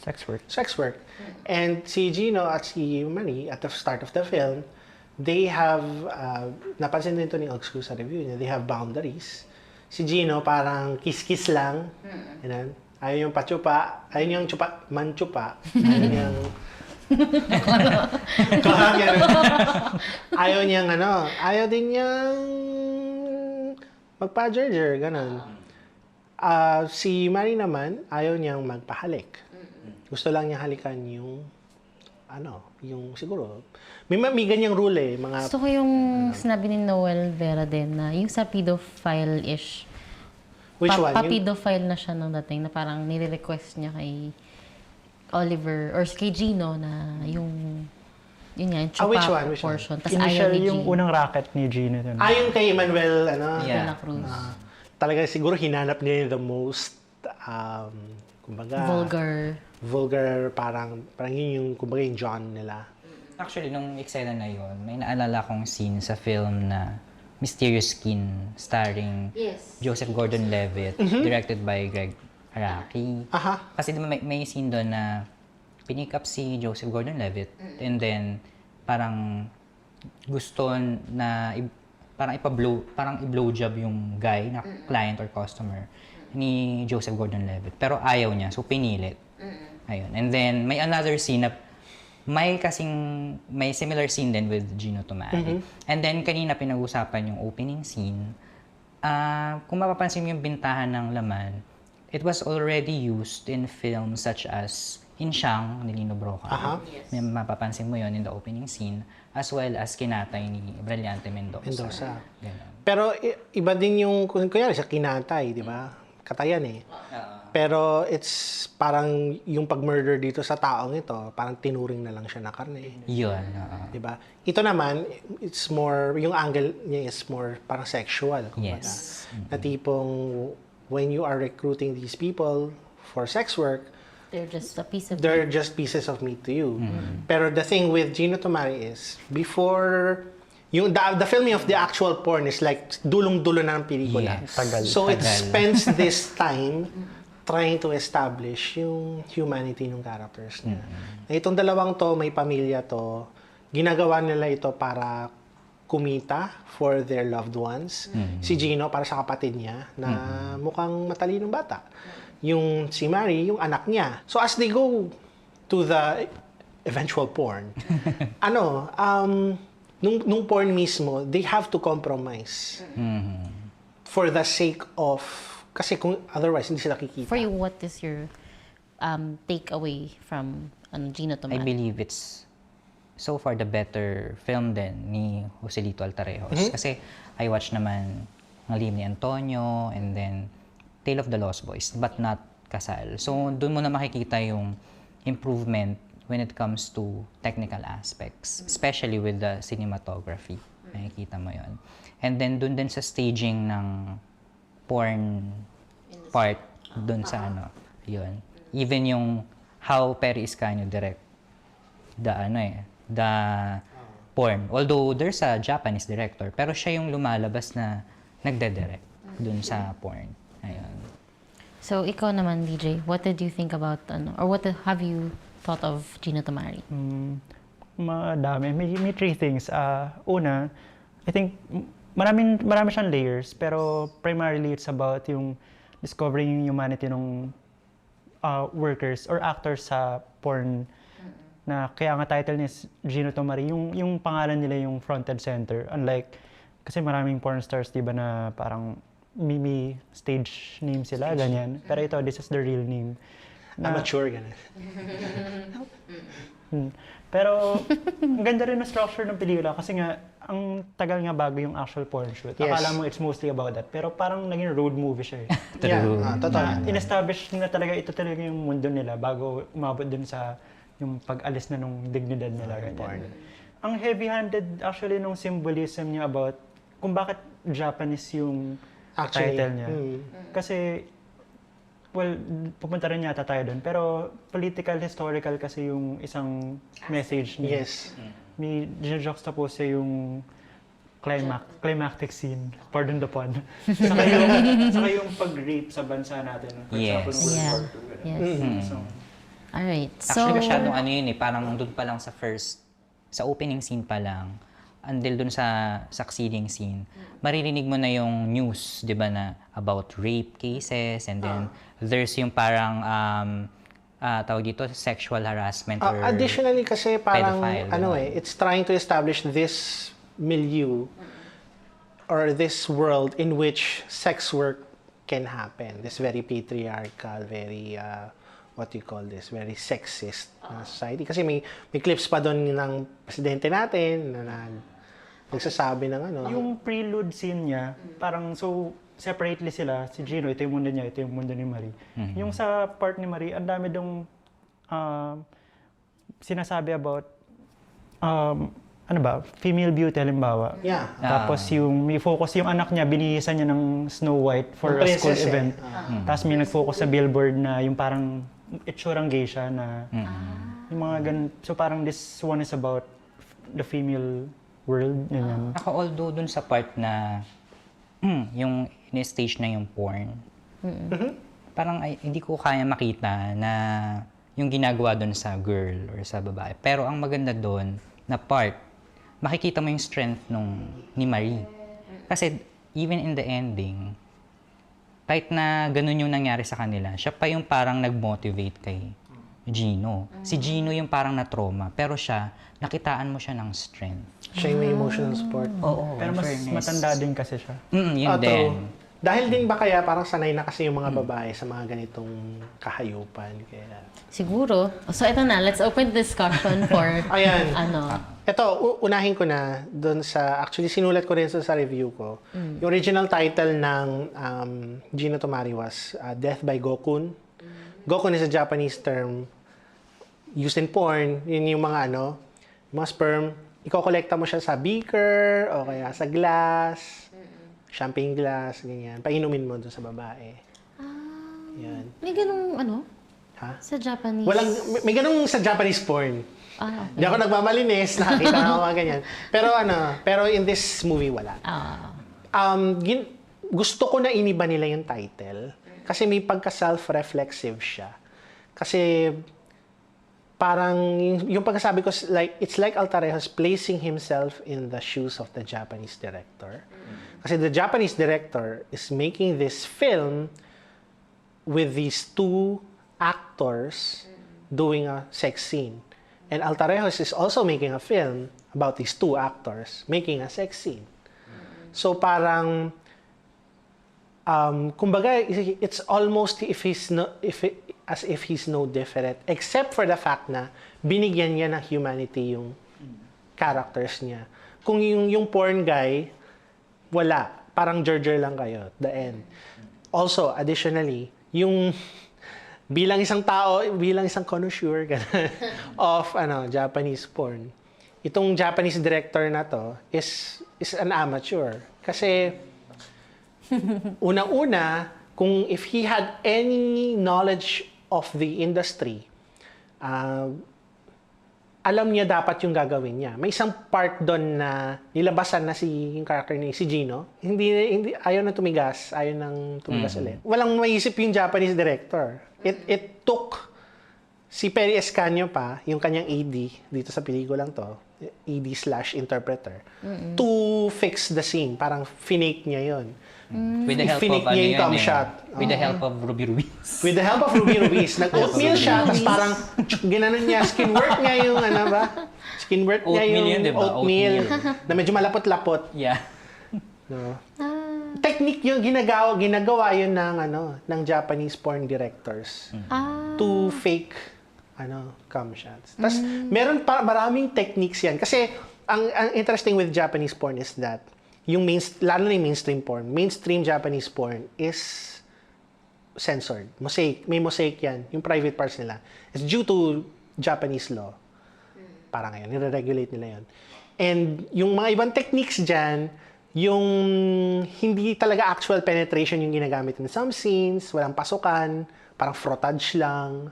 Speaker 3: Sex work.
Speaker 2: sex work. And si Gino at si Marie, at the start of the film, they have, napansin din ito ni Ogs sa review niya, they have boundaries. Si Gino parang kiss-kiss lang. Ganun. Ayaw yung pachupa, ayaw yung manchupa, ayaw niyang ayaw niyang ayaw din niyang magpa-jerjer, ganun. Si Marie naman, ayaw niyang magpahalik. Gusto lang niya halikan yung yung siguro may ganyang rule mga
Speaker 1: Gusto ko yung sinabi ni Noel Vera din na yung sa pedophile-ish.
Speaker 2: which one? Yung,
Speaker 1: Pa-pedophile na siya nung dating na parang nire-request niya kay Oliver or kay Gino na yung nga, yung chupa
Speaker 2: which one?
Speaker 1: portion. Tas ayaw
Speaker 3: Initial
Speaker 1: ni
Speaker 3: yung
Speaker 1: Gino.
Speaker 3: unang racket ni Gino. Dun.
Speaker 2: yung kay Manuel
Speaker 1: De
Speaker 6: Yeah.
Speaker 1: La Cruz.
Speaker 2: talaga siguro hinanap niya yung the most kumbaga vulgar parang yun yung kumbaga yung John nila.
Speaker 6: Actually, nung eksena na yun, may naalala kong scene sa film na Mysterious Skin starring
Speaker 1: Yes.
Speaker 6: Joseph Gordon-Levitt, directed by Greg Araki.
Speaker 2: Aha.
Speaker 6: Kasi diba may scene doon na pinick up si Joseph Gordon-Levitt and then parang gusto na parang i-blowjob yung guy na client or customer ni Joseph Gordon-Levitt. Pero ayaw niya, so pinilit. Ayun. And then may another scene na may similar scene din with Gino to Marry. And then kanina pinag-usapan yung opening scene. Kung mapapansin mo yung bintahan ng laman, it was already used in films such as Insyang ni Lino Broca. May mapapansin mo yon in the opening scene as well as Kinatay ni Brillante Mendoza.
Speaker 2: Mendoza.
Speaker 6: Ganon.
Speaker 2: Pero iba din yung kunyari sa Kinatay, di ba? katayan eh. Pero it's parang yung pag-murder dito sa taong ito, parang tinuring na lang siya na karne.
Speaker 6: Yun.
Speaker 2: Diba? Ito naman, it's more, yung angle niya is more parang sexual. Kumbaga.
Speaker 6: Yes.
Speaker 2: Na tipong, when you are recruiting these people for sex work,
Speaker 1: They're just a piece of
Speaker 2: they're just pieces of meat to you. Pero the thing with Gino Tomari is, before, yung the filming of the actual porn is like dulong-dulo na ng pelikula.
Speaker 6: Yes.
Speaker 3: Tagal.
Speaker 2: So it
Speaker 6: Tagal.
Speaker 2: spends this time trying to establish yung humanity ng characters niya. Na itong dalawang to, may pamilya to, ginagawa nila ito para kumita for their loved ones. Si Gino para sa kapatid niya na mukhang matalinong bata. Yung si Mary, yung anak niya. So as they go to the eventual porn, nung porn mismo, they have to compromise for the sake of, kasi kung otherwise hindi sila kikita.
Speaker 1: For you, what is your takeaway from Gino
Speaker 6: I
Speaker 1: Tomari?
Speaker 6: believe it's so far the better film din ni Joselito Altarejos. Kasi I watched naman Ang Lihim ni Antonio and then Tale of the Lost Boys, but not Kasal. So, doon mo na makikita yung improvement when it comes to technical aspects, especially with the cinematography. Makikita mo yon. And then, doon din sa staging ng porn part, doon sa yun. Even yung how Perry Iscanio direct the porn. Although there's a Japanese director, pero siya yung lumalabas na nagde-direct doon sa porn. Ayun.
Speaker 1: So, ikaw naman, DJ, what did you think about, or what have you thought of Gino Tomari?
Speaker 3: Madami. May three things. Una, I think marami siyang layers, pero primarily it's about yung discovering yung humanity ng workers or actors sa porn na kaya nga title niya is Gino Tomari. Yung pangalan nila yung front and center. Unlike, kasi maraming porn stars, di ba, na parang may stage name sila, ganyan. Pero ito, this is the real name.
Speaker 2: Amateur, ganun.
Speaker 3: Pero, ang ganda rin ng structure ng pelikula kasi nga, ang tagal nga bago yung actual porn shoot.
Speaker 2: Yes.
Speaker 3: Akala mo it's mostly about that. Pero parang naging road movie siya eh.
Speaker 2: Totoo.
Speaker 3: Na in-establish na talaga, ito talaga yung mundo nila bago umabot dun sa yung pag-alis na nung dignidad nila. Ganyan. Ang heavy-handed actually nung symbolism niya about kung bakit Japanese yung
Speaker 2: Actually,
Speaker 3: title niya. Kasi, well, pupunta rin yata tayo doon. Pero political, historical kasi yung isang message niya.
Speaker 2: Yes.
Speaker 3: May juxtapose siya yung climactic scene. Pardon the pun. saka yung pag-rape sa bansa natin. For example,
Speaker 6: Yes.
Speaker 3: World
Speaker 1: Yeah.
Speaker 3: War II.
Speaker 1: Yes.
Speaker 3: So,
Speaker 1: Alright. So,
Speaker 6: Actually, masyadong yun eh, parang doon pa lang sa opening scene pa lang, until dun sa succeeding scene, maririnig mo na yung news, di ba, na about rape cases, and then there's yung parang, tawag dito, sexual harassment or
Speaker 2: Additionally kasi parang,
Speaker 6: pedophile,
Speaker 2: it's trying to establish this milieu or this world in which sex work can happen. This very patriarchal, very, what do you call this, very sexist na society. Kasi may clips pa doon ng presidente natin na nagsasabi ng
Speaker 3: yung prelude scene niya, parang so separately sila, si Gino, ito yung mundo niya, ito yung mundo ni Marie. Yung sa part ni Marie, ang dami dong sinasabi about female beauty halimbawa.
Speaker 2: Yeah.
Speaker 3: Tapos yung may focus yung anak niya, binihisan niya ng Snow White for
Speaker 2: Ng
Speaker 3: a school
Speaker 2: princess,
Speaker 3: event. Tapos may nag-focus sa billboard na yung parang itsurang geisha na yung mga ganun. So parang this one is about the female world. Ganyan.
Speaker 6: although dun sa part na yung in-stage na yung porn, parang hindi ko kaya makita na yung ginagawa dun sa girl or sa babae. Pero ang maganda dun na part, makikita mo yung strength ni Marie. Kasi even in the ending, kahit na ganun yung nangyari sa kanila, siya pa yung parang nag-motivate kay Gino. Si Gino yung parang na-trauma, pero siya, nakitaan mo siya ng strength.
Speaker 2: Siya yung may emotional support.
Speaker 6: Oo,
Speaker 3: Pero mas matanda din kasi siya.
Speaker 6: Yun din.
Speaker 2: Dahil din ba kaya parang sanay na kasi yung mga babae sa mga ganitong kahayupan? Kaya...
Speaker 1: siguro. So, ito na. Let's open the discussion for,
Speaker 2: Ayan. Ito, unahin ko na doon sa, actually sinulat ko rin sa review ko. Yung original title ng Gino Tomari was Death by Gokun. Gokun is a Japanese term used in porn. Yun yung mga mga sperm. Iko-kolekta mo siya sa beaker o kaya sa glass, champagne glass, ganyan. Painumin mo doon sa babae. Yan.
Speaker 1: May ganung
Speaker 2: Ha?
Speaker 1: sa Japanese.
Speaker 2: May ganung sa Japanese porn.
Speaker 1: Okay.
Speaker 2: Hindi ako nagmamalinis, nakakita ako mga ganyan. Pero in this movie, wala. Gusto ko na iniba nila yung title kasi may pagka-self-reflexive siya. Kasi parang yung pagkasabi ko, it's like Altarejos placing himself in the shoes of the Japanese director. Kasi the Japanese director is making this film with these two actors doing a sex scene. And Altarejos is also making a film about these two actors making a sex scene. So parang, kumbaga, it's almost as if he's no different, except for the fact na binigyan niya ng humanity yung characters niya. Kung yung porn guy, wala. Parang Jar lang kayo, the end. Also, additionally, yung bilang isang tao, bilang isang connoisseur of Japanese porn, itong Japanese director na to is an amateur. Kasi unang-una, kung if he had any knowledge of the industry, alam niya dapat yung gagawin niya. May isang part doon na nilabasan na yung character ni si Gino. Hindi ayaw na tumigas, ayaw nang tumigas ulit. Walang maisip yung Japanese director. It took si Perry Escanio pa, yung kanyang AD dito sa pelikulang to, AD/interpreter, to fix the scene. Parang finake niya yun.
Speaker 6: With the help
Speaker 2: Finake
Speaker 6: of
Speaker 2: niya yung cum shot.
Speaker 6: With the help of Ruby Ruiz.
Speaker 2: With the help of Ruby Ruiz. Nag-oatmeal siya, tapos parang ginanon niya, skin work niya yung skin work niya
Speaker 6: Oatmeal
Speaker 2: yung
Speaker 6: yun, diba?
Speaker 2: oatmeal na medyo malapot-lapot.
Speaker 6: Yeah.
Speaker 2: No? Technique yung ginagawa yun ng Japanese porn directors to fake cum shots. Tapos meron pa maraming techniques yan kasi ang interesting with Japanese porn is that lalo na yung mainstream porn, mainstream Japanese porn is censored. May mosaic yan. Yung private parts nila. It's due to Japanese law. Parang ngayon, nire-regulate nila yun. And yung mga ibang techniques dyan, yung hindi talaga actual penetration yung ginagamit in some scenes, walang pasukan, parang frottage lang.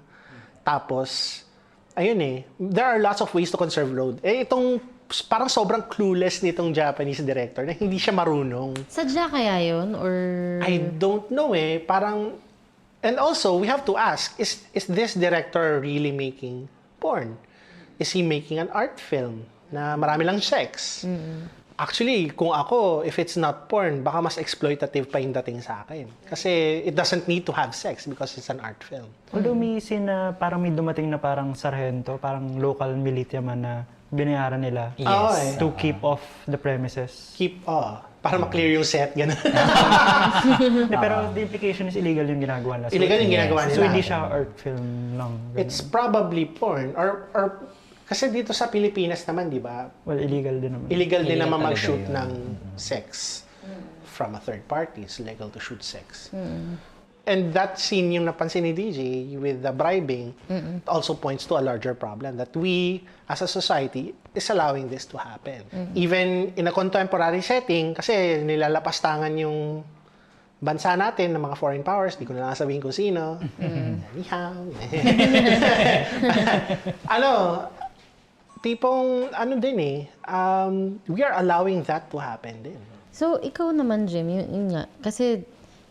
Speaker 2: Tapos, ayun there are lots of ways to conserve load. Itong parang sobrang clueless nitong Japanese director na hindi siya marunong.
Speaker 1: Sadya kaya yun? Or...
Speaker 2: I don't know Parang... And also, we have to ask, is this director really making porn? Is he making an art film na marami lang sex? Actually, kung ako, if it's not porn, baka mas exploitative pa yung dating sa akin. Kasi it doesn't need to have sex because it's an art film.
Speaker 3: Although may scene na parang may dumating na parang sarhento, parang local militia man na binayaran nila
Speaker 6: Yes.
Speaker 3: to keep off the premises.
Speaker 2: Para ma-clear yung set, gano'n.
Speaker 3: Pero the implication is illegal yung ginagawa nila.
Speaker 2: Illegal yung ginagawa nila.
Speaker 3: So hindi siya art film lang. Ganun.
Speaker 2: It's probably porn. Or kasi dito sa Pilipinas naman, di ba?
Speaker 3: Well, illegal din naman.
Speaker 2: Illegal din
Speaker 6: Illegal
Speaker 2: naman
Speaker 6: talaga
Speaker 2: mag-shoot
Speaker 6: yun.
Speaker 2: ng sex from a third party. It's legal to shoot sex. And that scene yung napansin ni DJ with the bribing also points to a larger problem that we, as a society, is allowing this to happen. Even in a contemporary setting, kasi nilalapastangan yung bansa natin ng mga foreign powers, di ko na lang sabihin kung sino. Anyhow. Tipong, we are allowing that to happen din.
Speaker 1: So, ikaw naman, Jim, yun nga. Kasi,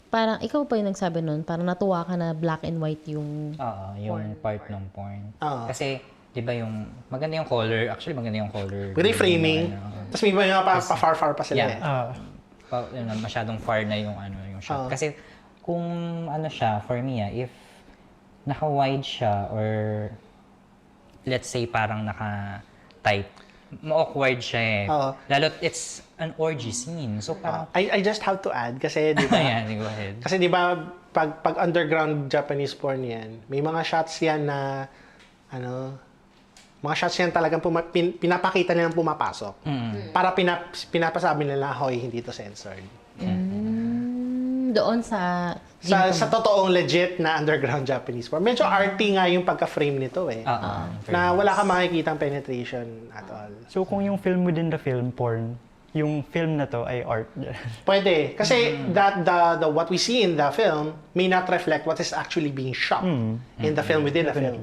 Speaker 1: parang ikaw pa yung nagsabi nun, parang natuwa ka na black and white yung...
Speaker 6: Yung part ng porn.
Speaker 2: Oo.
Speaker 6: Kasi, di ba maganda yung color. Actually, maganda yung color.
Speaker 2: With the framing. Tapos may mga pa-far-far pa sila.
Speaker 6: Yeah. Masyadong far na yung shot. Kasi, kung siya, for me, if naka-wide siya or let's say parang naka-tight, ma-awkward siya Lalo, it's an orgy scene. So, parang...
Speaker 2: I just have to add kasi di ba?
Speaker 6: Ayan, go ahead.
Speaker 2: Kasi di ba pag underground Japanese porn yan, may mga shots yan na Mga shots yan talagang pinapakita nilang pumapasok. Para pinapasabi nila, hoy, hindi to censored.
Speaker 1: Doon sa...
Speaker 2: Sa totoong legit na underground Japanese porn. Medyo arty nga yung pagka-frame nito eh. Na wala kang makikitang penetration at all.
Speaker 3: So kung yung film within the film, porn, yung film na to ay art.
Speaker 2: Pwede. Kasi the what we see in the film may not reflect what is actually being shot in the film within the film.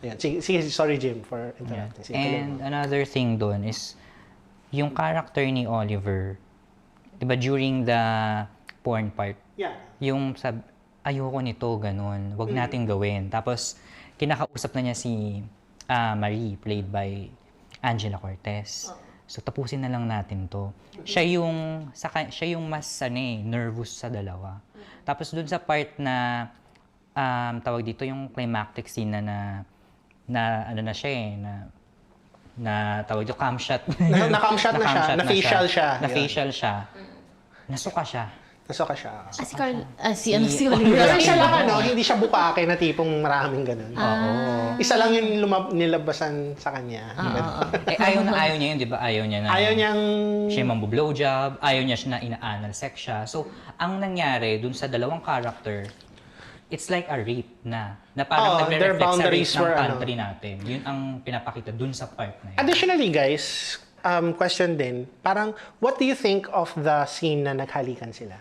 Speaker 2: Yan. Sige, sorry Jim for interrupting. Sige,
Speaker 6: And another thing doon is yung character ni Oliver, 'di ba, during the porn part,
Speaker 2: yeah.
Speaker 6: yung ayoko nito, ganun, wag nating gawin. Tapos kinakausap na niya si Marie, played by Angela Cortez. So tapusin na lang natin to. Siya yung mas nervous sa dalawa. Tapos dun sa part na tawag dito yung climactic scene na ano na siya na tawag dito cam shot.
Speaker 2: Na-cam shot na siya, na-facial siya.
Speaker 6: Na-facial siya. Nasuka siya.
Speaker 2: Nasuka siya.
Speaker 1: Si Oliver.
Speaker 2: Kasi siya lang hindi siya bukake na tipong maraming ganun. Isa lang yung nilabasan sa kanya.
Speaker 6: Ayaw niya yun, di ba? Ayaw niya na...
Speaker 2: Ayaw niyang...
Speaker 6: Siya mambo-blowjob, ayaw niya na ina-anal sex siya. So, ang nangyari dun sa dalawang character, it's like a rape na parang nagre-reflect sa rape ng country natin. Yun ang pinapakita dun sa part na yun.
Speaker 2: Additionally, guys, question din, parang, what do you think of the scene na naghalikan sila?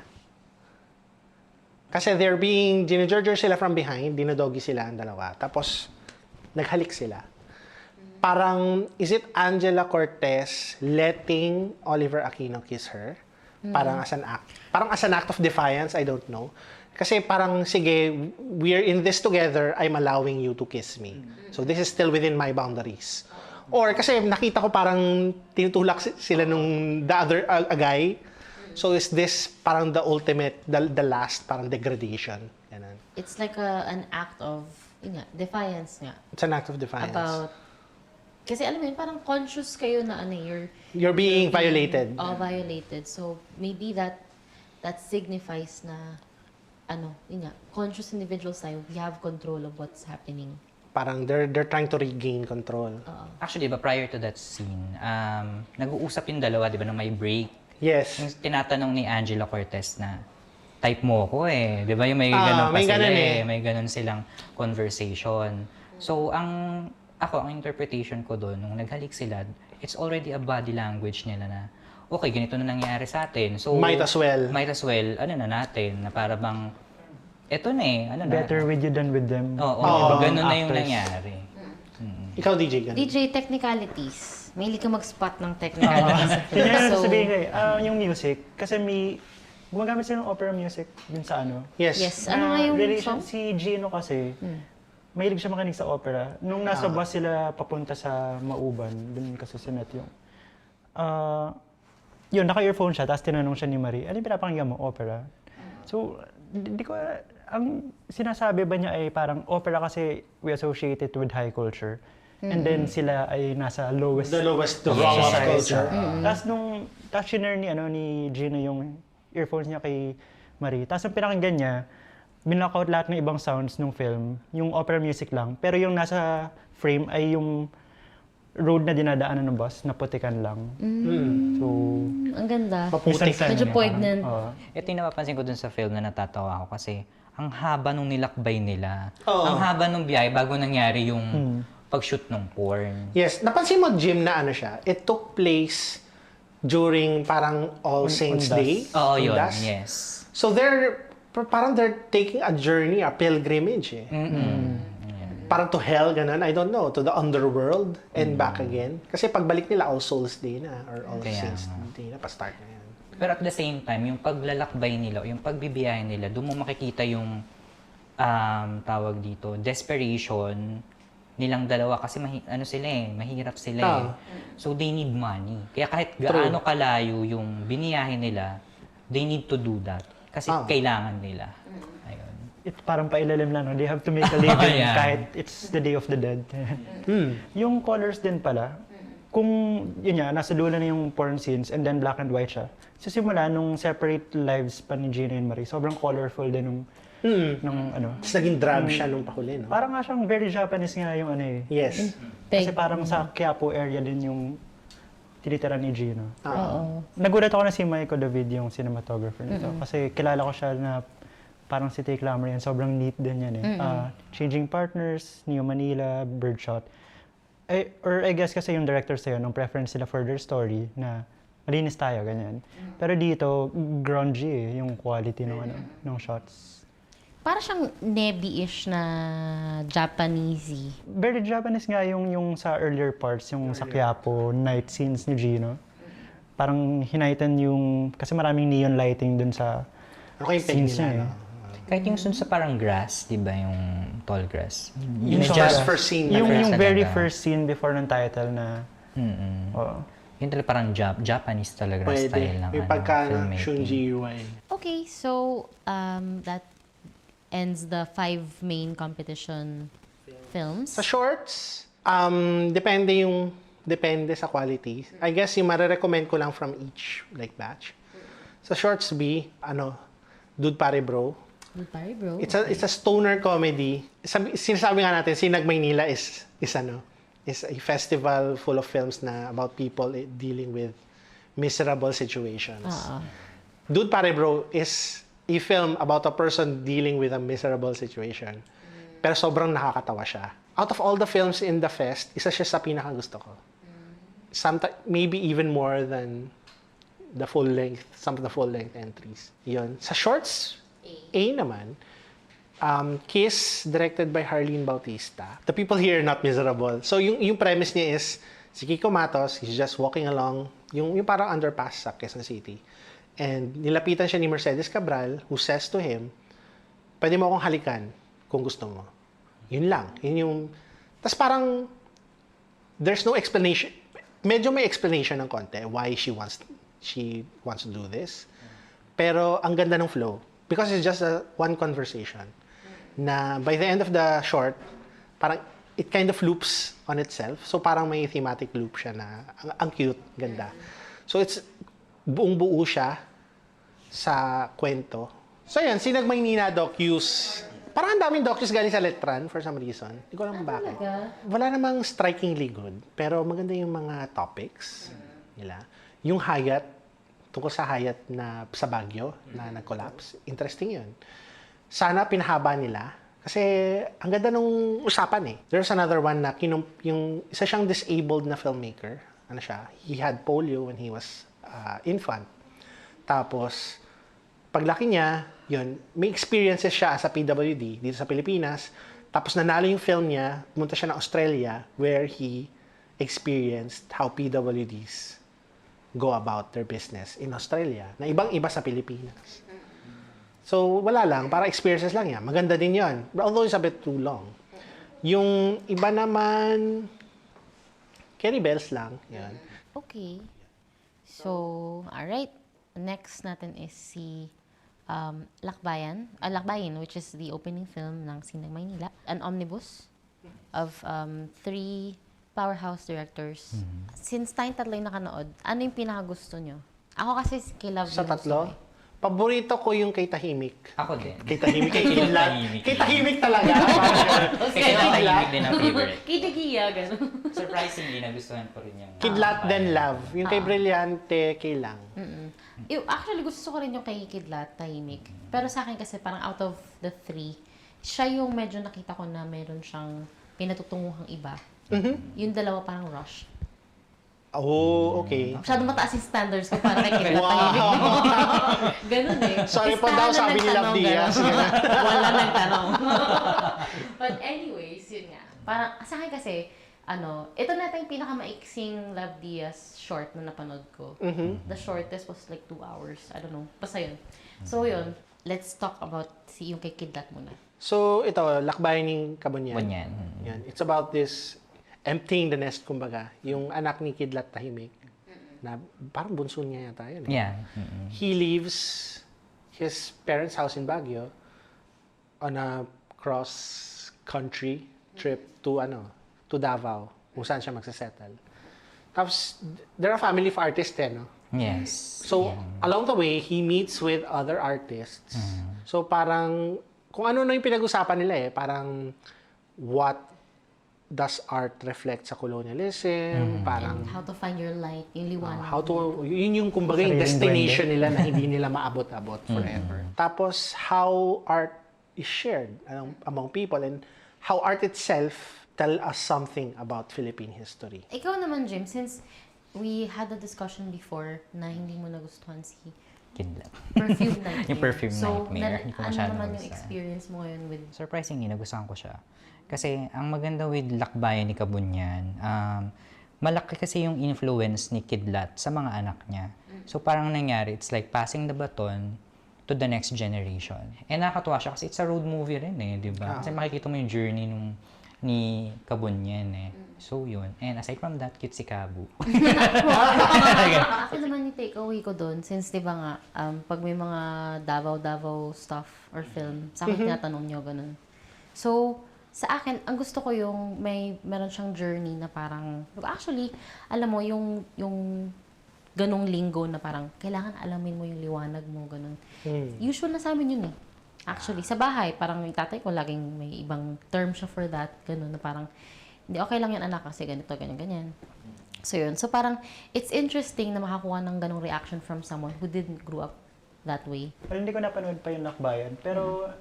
Speaker 2: Kasi they're being, ginajorger sila from behind, dinodogi sila ang dalawa, tapos naghalik sila. Parang, is it Angela Cortez letting Oliver Aquino kiss her? Parang as an act of defiance, I don't know. Kasi parang, sige, we're in this together, I'm allowing you to kiss me. So this is still within my boundaries. Or kasi nakita ko parang tinutulak sila nung the other guy. So is this parang the ultimate, the last parang degradation? Ganun.
Speaker 1: It's like an act of defiance nga.
Speaker 2: It's an act of defiance.
Speaker 1: Kasi alam mo yun, parang conscious kayo na
Speaker 2: You're being violated.
Speaker 1: Violated. So maybe that signifies na conscious individuals tayo, we have control of what's happening.
Speaker 2: Parang they're trying to regain control.
Speaker 6: Actually, diba, prior to that scene, nag-uusap yung dalawa, di ba, na may break.
Speaker 2: Yes.
Speaker 6: Yung tinatanong ni Angela Cortez na, type mo ko eh. Di ba yung may ganun pa sila may ganun silang conversation. So, ang interpretation ko doon, nung naghalik sila, it's already a body language nila na, okay, ganito na nangyari sa atin. So,
Speaker 2: Might as well,
Speaker 6: natin, na para bang, eto na
Speaker 3: Better with you than with them.
Speaker 6: Oo, ganun na yung nangyari.
Speaker 2: Ikaw, DJ, ganun.
Speaker 1: DJ, technicalities. Mahilig ka mag-spot ng technicalities sa film.
Speaker 3: Kaya sabihin kayo, yung music, kasi gumagamit sila ng opera music dun sa
Speaker 1: Yes. Ano nga yung song?
Speaker 3: Si Gino kasi, mahilig siya makinig sa opera. Nung nasa bus sila papunta sa Mauban, dun kasi si Net yung, yun, naka-earphone siya, tapos tinanong siya ni Marie, ano yung pinapakinggan mo? Opera? So, di ko, ang sinasabi ba niya ay parang opera kasi we associate it with high culture. And then sila ay nasa lowest
Speaker 2: The wrong of culture.
Speaker 3: Tapos shinare ni Gino yung earphones niya kay Marie. Tapos ang pinakinggan niya, binlock out lahat ng ibang sounds ng film, yung opera music lang. Pero yung nasa frame ay yung road na dinadaanan ng bus, na putikan lang. So,
Speaker 1: ang ganda.
Speaker 2: Paputik.
Speaker 1: Medyo poignant.
Speaker 6: Ito yung napapansin ko dun sa film na natatawa ako kasi ang haba nung nilakbay nila. Ang haba nung biyahe bago nangyari yung pag-shoot ng porn.
Speaker 2: Yes. Napansin mo, Jim, na siya? It took place during parang All Saints Day.
Speaker 6: Oo,
Speaker 2: on
Speaker 6: yun.
Speaker 2: Das.
Speaker 6: Yes.
Speaker 2: So they're taking a journey, a pilgrimage eh. Parang to hell, ganun. I don't know. To the underworld and back again. Kasi pagbalik nila, All Souls Day na. Or All Saints Day na. Pa-start na yan.
Speaker 6: Pero at the same time, yung paglalakbay nila, yung pagbibiyahe nila, doon mo makikita yung tawag dito, desperation nilang dalawa kasi mahirap sila eh. So they need money. Kaya kahit gaano kalayo yung biniyahe nila, they need to do that kasi kailangan nila. Ayun.
Speaker 3: It's parang pailalim lang, no? They have to make a living kahit it's the Day of the Dead. Yung colors din pala, kung yun nga, nasa dulo na yung porn scenes and then black and white siya. So simula nung separate lives pa ni Gino and Marie, sobrang colorful din nung Nung ano.
Speaker 2: Tapos naging drag siya nung pahuli, no?
Speaker 3: Parang nga siyang very Japanese nga yung ano eh.
Speaker 2: Yes.
Speaker 3: Kasi parang sa Quiapo area din yung tinitira ni Gino.
Speaker 1: Oo.
Speaker 3: Nagulat ako na si Michael David yung cinematographer nito. Kasi kilala ko siya na parang si Take Lamar yan. Sobrang neat din yan eh. Changing Partners, Neo Manila, Birdshot. I guess kasi yung director sa'yo, nung preference sila for their story na malinis tayo, ganyan. Pero dito, grungy eh, yung quality ng shots.
Speaker 1: Para siyang nebby-ish na Japanesey.
Speaker 3: Very Japanese nga yung sa earlier parts, yung sa Quiapo, night scenes ni Gino. Parang hinaitan yung, kasi maraming neon lighting dun sa
Speaker 2: Ano kayong peg
Speaker 3: scenes
Speaker 2: nila,
Speaker 3: niya
Speaker 2: no?
Speaker 3: eh.
Speaker 6: Kahit yung sun sa parang grass, di ba? Yung tall grass.
Speaker 2: Yung
Speaker 3: Yung
Speaker 2: first
Speaker 3: sa-
Speaker 2: first scene.
Speaker 3: Yung
Speaker 6: First
Speaker 3: very
Speaker 6: talaga.
Speaker 3: first scene before ng title na, oo.
Speaker 6: Yun talaga parang Japanese talaga na
Speaker 2: Pwede.
Speaker 6: style ng
Speaker 2: May pagka
Speaker 6: filmmaking.
Speaker 2: Shunji Ui.
Speaker 1: Okay, so that ends the 5 main competition films.
Speaker 2: Sa shorts, depende sa quality. I guess yung marirecommend ko lang from each like batch. Sa shorts B, Dude Pare Bro.
Speaker 1: Goodbye, bro.
Speaker 2: It's a stoner comedy. Sinasabi nga natin, Sinag Maynila is a festival full of films na about people dealing with miserable situations. Dude Pare Bro is a film about a person dealing with a miserable situation. Pero sobrang nakakatawa siya. Out of all the films in the fest, isa siya sa pinakagusto ko. Maybe even more than some of the full-length entries. Yun. Sa shorts, A naman, Kiss, directed by Harleen Bautista. The people here are not miserable. So, yung premise niya is, si Kiko Matos, he's just walking along, yung parang underpass sa Quezon City. And nilapitan siya ni Mercedes Cabral, who says to him, pwede mo akong halikan kung gusto mo. Yun lang. Yun yung... Tapos parang, there's no explanation. Medyo may explanation ng konti why she wants to do this. Pero ang ganda ng flow. Because it's just one conversation. Na by the end of the short, parang it kind of loops on itself. So parang may thematic loop siya na ang cute, ganda. So it's buong-buo siya sa kwento. So yan, Sinag Maynila docus. Parang ang daming docus galing sa Letran for some reason. Hindi ko alam bakit. Wala namang strikingly good. Pero maganda yung mga topics nila. Yung Hayat, tungkol sa Hayat na sa Baguio na nag-collapse. Interesting yun. Sana pinahaba nila. Kasi ang ganda nung usapan eh. There's another one na yung isa siyang disabled na filmmaker. Ano siya? He had polio when he was infant. Tapos, paglaki niya, yun, may experiences siya sa PWD dito sa Pilipinas. Tapos nanalo yung film niya, pumunta siya na Australia where he experienced how PWDs go about their business in Australia, na ibang-iba sa Pilipinas. So, wala lang. Para experiences lang yan. Maganda din yon. Although it's a bit too long. Yung iba naman, Carrie Bells lang. Yan.
Speaker 1: Okay. So, alright. Next natin is si Lakbayan, which is the opening film ng Sinag Maynila. An omnibus of 3 powerhouse directors. Since tayong tatlo yung nakanood, ano yung pinakagusto nyo? Ako kasi kay Love
Speaker 2: Sa
Speaker 1: yung gusto
Speaker 2: tatlo,
Speaker 1: ko eh.
Speaker 2: paborito ko yung kay Tahimik.
Speaker 6: Ako din.
Speaker 2: Kay Tahimik, kay Kidlat.
Speaker 6: Tahimik.
Speaker 2: Kay Tahimik talaga.
Speaker 6: Kaya tahimik din ang favorite.
Speaker 1: Kitigiya, gano'n.
Speaker 6: Surprisingly, nagustuhan ko rin yung...
Speaker 2: Kidlat then Love. Yung kay Brillante, kay Lang.
Speaker 1: Actually, gusto ko rin yung kay Kidlat, Tahimik. Pero sa akin kasi parang out of the 3, siya yung medyo nakita ko na meron siyang pinatutunguhang iba. Yung dalawa parang rush.
Speaker 2: Oh, okay.
Speaker 1: Masyado mataas yung standards ko para kay Kidlat, Tahimik. No? Ganun eh.
Speaker 2: Sorry po daw,
Speaker 1: Listahan na
Speaker 2: sabi ni Love
Speaker 1: nagtanong,
Speaker 2: Diaz.
Speaker 1: ganun. Wala nagtanong. But anyways, yun nga. Parang sa akin kasi, ito na yung pinakamaiksing Love Diaz short na napanood ko. The shortest was like 2 hours. I don't know. Basta yun. So yun, let's talk about yung kay Kidlat muna.
Speaker 2: So, ito, Lakbayan ng Kabunyan.
Speaker 6: Bunyan.
Speaker 2: Yan. It's about this emptying the nest, kumbaga. Yung anak ni Kidlat Tahimik. Na parang bunso niya yata yun.
Speaker 6: Yeah.
Speaker 2: He leaves his parents' house in Baguio on a cross-country trip to Davao, kung saan siya magsasettle. Tapos, they're a family of artists no?
Speaker 6: Yes.
Speaker 2: So, along the way, he meets with other artists. So, parang kung ano na yung pinag-usapan nila parang what does art reflect sa colonialism, parang
Speaker 1: How to find your light, yung liwanag.
Speaker 2: yun yung kumbaga yung
Speaker 3: Sariling
Speaker 2: destination nila na hindi nila maabot-abot forever. Tapos, how art is shared among people and how art itself tell us something about Philippine history.
Speaker 1: Ikaw naman, Jim, since we had a discussion before na hindi mo nagustuhan si
Speaker 6: Kidlat.
Speaker 1: Perfume Nightmare.
Speaker 6: Yung Perfume
Speaker 1: so,
Speaker 6: Nightmare. Hindi ko
Speaker 1: ano
Speaker 6: masyado
Speaker 1: naman yung
Speaker 6: nagustuhan.
Speaker 1: experience mo ngayon with...
Speaker 6: Surprisingly, nagustuhan ko siya. Kasi ang maganda with Lakbayan ni Kabunyan, malaki kasi yung influence ni Kidlat sa mga anak niya. So parang nangyari, it's like passing the baton to the next generation. And nakakatuwa siya kasi it's a road movie rin di ba? Kasi makikita mo yung journey ni Kabunyan So yun. And aside from that, cute si Kabu.
Speaker 1: Ako naman yung takeaway ko doon, since di ba nga, pag may mga Davao stuff or film, sa akin tinatanong nyo, ganun. So, sa akin, ang gusto ko yung meron siyang journey na parang, actually, alam mo, yung ganong linggo na parang, kailangan alamin mo yung liwanag mo, ganun. Usual na sa amin yun Actually, sa bahay, parang yung tatay ko laging may ibang term siya for that, ganun, na parang, hindi, okay lang yan anak kasi ganito, ganyan. So yun. So parang, it's interesting na makakuha ng ganong reaction from someone who didn't grow up that way.
Speaker 3: Well, hindi ko napanood pa yung Lakbayan, pero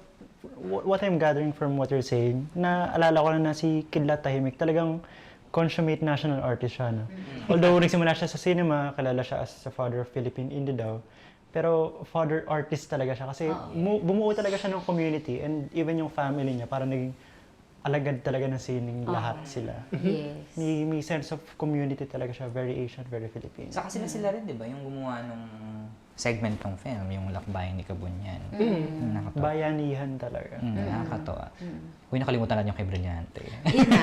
Speaker 3: what I'm gathering from what you're saying, naalala ko na si Kidlat Tahimik, talagang consummate national artist siya. No? Although nagsimula siya sa cinema, kilala siya as the father of Philippine indie daw, pero father artist talaga siya kasi bumuo talaga siya ng community and even yung family niya, parang naging alagad talaga ng sining lahat sila.
Speaker 1: Yes.
Speaker 3: May sense of community talaga siya, very Asian, very Filipino.
Speaker 6: Saka sila rin, di ba? Yung gumawa nung segment ng film, yung Lakbayan ni Kabunyan. Nakakatawa.
Speaker 3: Bayanihan talaga.
Speaker 6: Nakakatawa. Uy, nakalimutan natin yung kay Brillante.
Speaker 1: Yun na.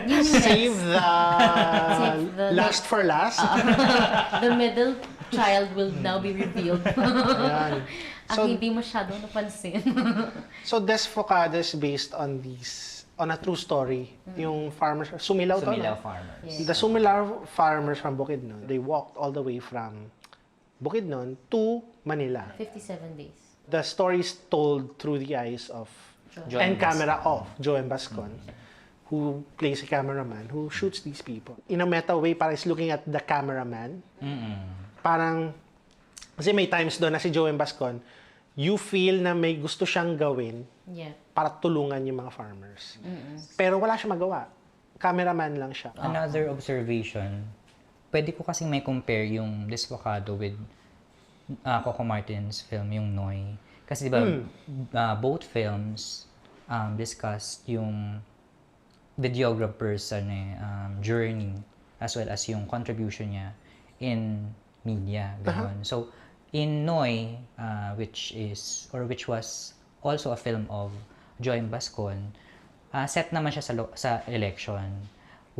Speaker 1: Yun yung
Speaker 2: Save
Speaker 1: Save the
Speaker 2: last for last.
Speaker 1: The middle child will now be revealed.
Speaker 2: Ayan.
Speaker 1: Ang
Speaker 2: So,
Speaker 1: hindi masyado napansin.
Speaker 2: so Desfocado is based on a true story. Yung farmers, Sumilaw to,
Speaker 6: Sumilaw
Speaker 2: no?
Speaker 6: Farmers.
Speaker 1: Yes.
Speaker 2: The Sumilaw farmers from Bukidnon, they walked all the way from Bukidnon to Manila.
Speaker 1: 57 days.
Speaker 2: The story is told through the eyes of and camera of Joem Bascon, who plays a cameraman who shoots these people. In a meta way, parang is looking at the cameraman. Parang, kasi may times doon na si Joem Bascon, you feel na may gusto siyang gawin
Speaker 1: Yeah.
Speaker 2: para tulungan yung mga farmers. Pero wala siya magawa. Cameraman lang siya.
Speaker 6: Another observation, pwede ko kasing may compare yung Desfocado with Coco Martin's film, yung Noy. Kasi diba, both films discussed yung videographer's journey as well as yung contribution niya in media. Ganun. So, in Noy, which was also a film of Joem Bascon, set naman siya sa election.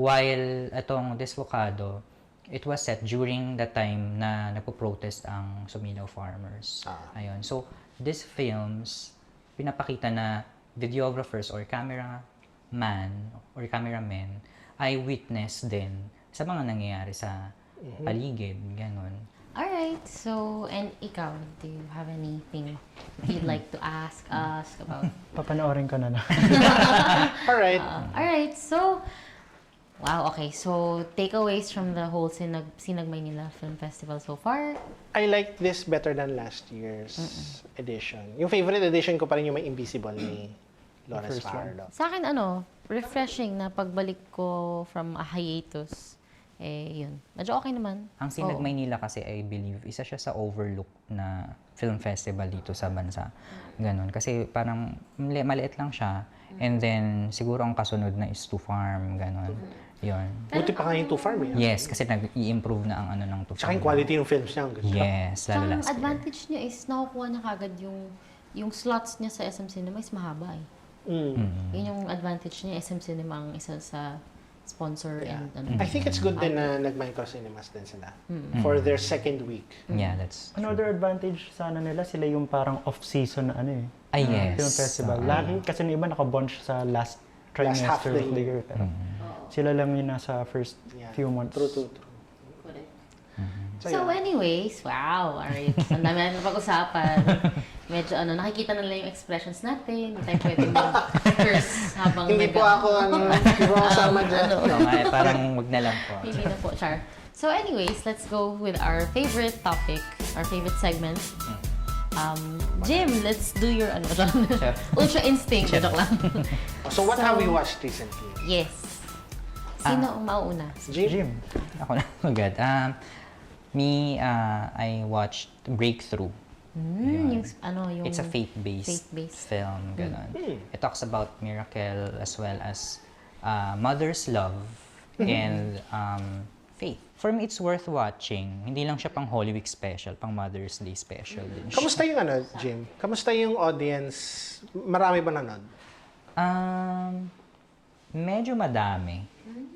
Speaker 6: While itong Desfocado, it was set during the time na nagpo-protest ang Sumilaw farmers. Ayun. So, these films, pinapakita na videographers or cameraman or cameramen ay witness din sa mga nangyayari sa paligid. Ganon.
Speaker 1: Alright, so, and ikaw, do you have anything you'd like to ask us about?
Speaker 3: Papanoorin ko na.
Speaker 2: Alright.
Speaker 1: Alright, so, wow, okay. So, takeaways from the whole Sinag Maynila Film Festival so far?
Speaker 2: I like this better than last year's edition. Yung favorite edition ko pa rin yung may Invisible ni Lawrence Fajardo.
Speaker 1: Sa akin, refreshing na pagbalik ko from a hiatus. Yun. Medyo okay naman.
Speaker 6: Ang Sinag
Speaker 1: Oo.
Speaker 6: Maynila kasi, I believe, isa siya sa overlook na film festival dito sa bansa. Ganon. Kasi parang maliit lang siya. And then, siguro ang kasunod na is To Farm. Ganon. Yun.
Speaker 2: Buti pa nga yung Two Farm
Speaker 6: Yes, kasi nag-i-improve na ang ng To Farm.
Speaker 2: Tsaka yung quality ng films niya. Ang ganda.
Speaker 6: Yes, lalo
Speaker 1: Tsaka ang
Speaker 6: last year.
Speaker 1: advantage niya is nakukuha niya kagad yung slots niya sa SM Cinema is mahaba Yun yung advantage niya. SM Cinema ang isa sa sponsor and
Speaker 2: I think it's good din na nag-micro cinemas din sila for their second week.
Speaker 6: Yeah, that's
Speaker 3: Another advantage sana nila, sila yung parang off-season na
Speaker 6: yes.
Speaker 3: film festival. Lahat, kasi yung iba nakabunch sa last trimester
Speaker 2: half
Speaker 3: of
Speaker 2: the
Speaker 3: the year. Pero sila lang yung nasa first few months.
Speaker 2: True.
Speaker 1: So anyways, wow, alright. Ang dami natin pag-usapan. Medyo nakikita na lang yung expressions natin. Hindi tayo pwede mag-curse habang
Speaker 2: Hindi po ako, hindi po ako sama dyan.
Speaker 6: So, parang wag na lang po.
Speaker 1: Hindi na po, Char. So anyways, let's go with our favorite topic, our favorite segment. Jim, let's do your Ultra Instinct. Joke lang.
Speaker 2: So what have we watched recently?
Speaker 1: Yes. Sino ang mauuna?
Speaker 3: Jim.
Speaker 6: Ako na agad. I watched Breakthrough.
Speaker 1: Yung
Speaker 6: It's a faith-based
Speaker 1: faith-based.
Speaker 6: film. Ganon. It talks about miracle as well as mother's love and faith. For me, it's worth watching. Hindi lang siya pang Holy Week special, pang Mother's Day special din siya.
Speaker 2: Kamusta yung Jim? Kamusta yung audience? Marami ba nanood?
Speaker 6: Medyo madami.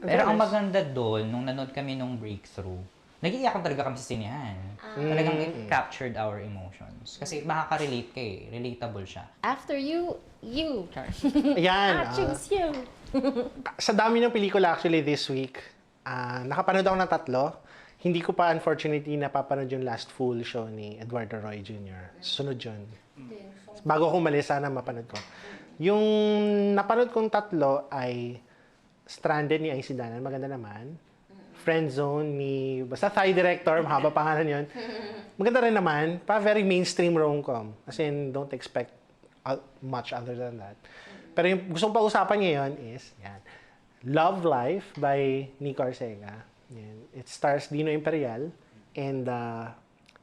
Speaker 6: Pero ang maganda doon, nung nanood kami nung Breakthrough, nag-iiyakan talaga kami sa sinehan. Talagang it captured our emotions. Kasi makaka-relate ka eh. Relatable siya.
Speaker 1: After you, Char.
Speaker 2: Ayan.
Speaker 1: I choose you.
Speaker 2: Sa dami ng pelikula actually this week, nakapanood ako ng 3. Hindi ko pa unfortunately napapanood yung last full show ni Eduardo Roy Jr. Sunod yun. Bago ko umalis, sana mapanood ko. Yung napanood kong 3 ay Stranded ni Aisy Danan, maganda naman. Friend Zone ni, basta Thai director, mahaba pangalan yun. Maganda rin naman, very mainstream rom-com. As in, don't expect much other than that. Pero yung gustong pag-usapan ngayon is, yan, Love Life by Nico Arcega. Yan. It stars Dino Imperial and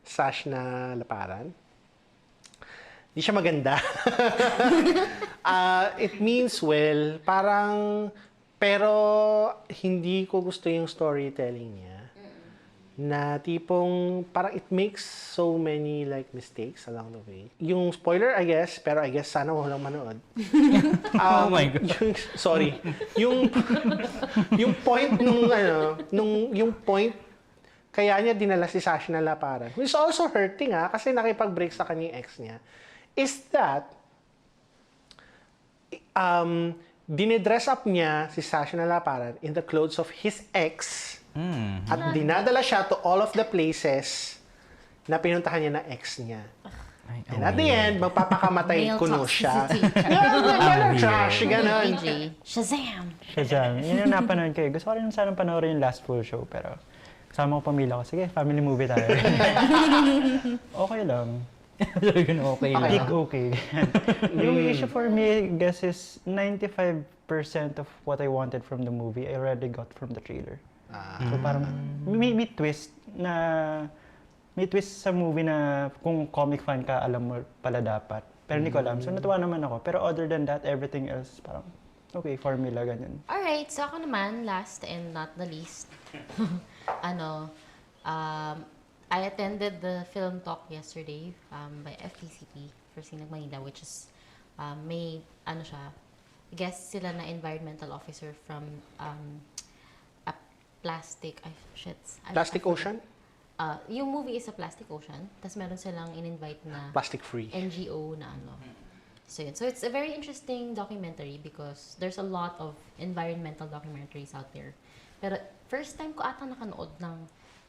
Speaker 2: Sash na Laparan. Di siya maganda. It means well, parang, pero hindi ko gusto yung storytelling niya. Na tipong, parang it makes so many like mistakes along the way. Yung spoiler, I guess, pero I guess sana walang manood.
Speaker 6: Oh my God.
Speaker 2: Sorry. Yung point yung point, kaya niya dinala si Sash na Laparan, which is also hurting kasi nakipag-break sa kanyang ex niya, is that, dinidress up niya si Sash na Laparan in the clothes of his ex, at dinadala siya to all of the places na pinuntahan niya na ex niya. And at the end, magpapakamatay
Speaker 1: Male
Speaker 2: kuno siya.
Speaker 1: toxicity.
Speaker 2: Trash, ganon.
Speaker 1: AJ. Shazam!
Speaker 3: Shazam. Yun yung napanood ko eh. Gusto ko rin sanang panoorin yung last full show, pero kasama ko pamilya ko. Sige, family movie tayo. Okay lang.
Speaker 6: Okay lang.
Speaker 3: Big okay. Yung issue for me, I guess, is 95% of what I wanted from the movie, I already got from the trailer. So parang may twist sa movie na kung comic fan ka, alam mo pala dapat. Pero hindi ko alam. So natuwa naman ako. Pero other than that, everything else parang okay, formula, ganyan.
Speaker 1: Alright, so ako naman, last and not the least, I attended the film talk yesterday by FPCP for Sinag Manila, which is may guest sila na environmental officer from a Plastic
Speaker 2: Ocean?
Speaker 1: Yung movie is a Plastic Ocean, tapos meron silang in-invite na
Speaker 2: Plastic free.
Speaker 1: NGO na So yun. So it's a very interesting documentary because there's a lot of environmental documentaries out there. Pero first time ko ata nakanood ng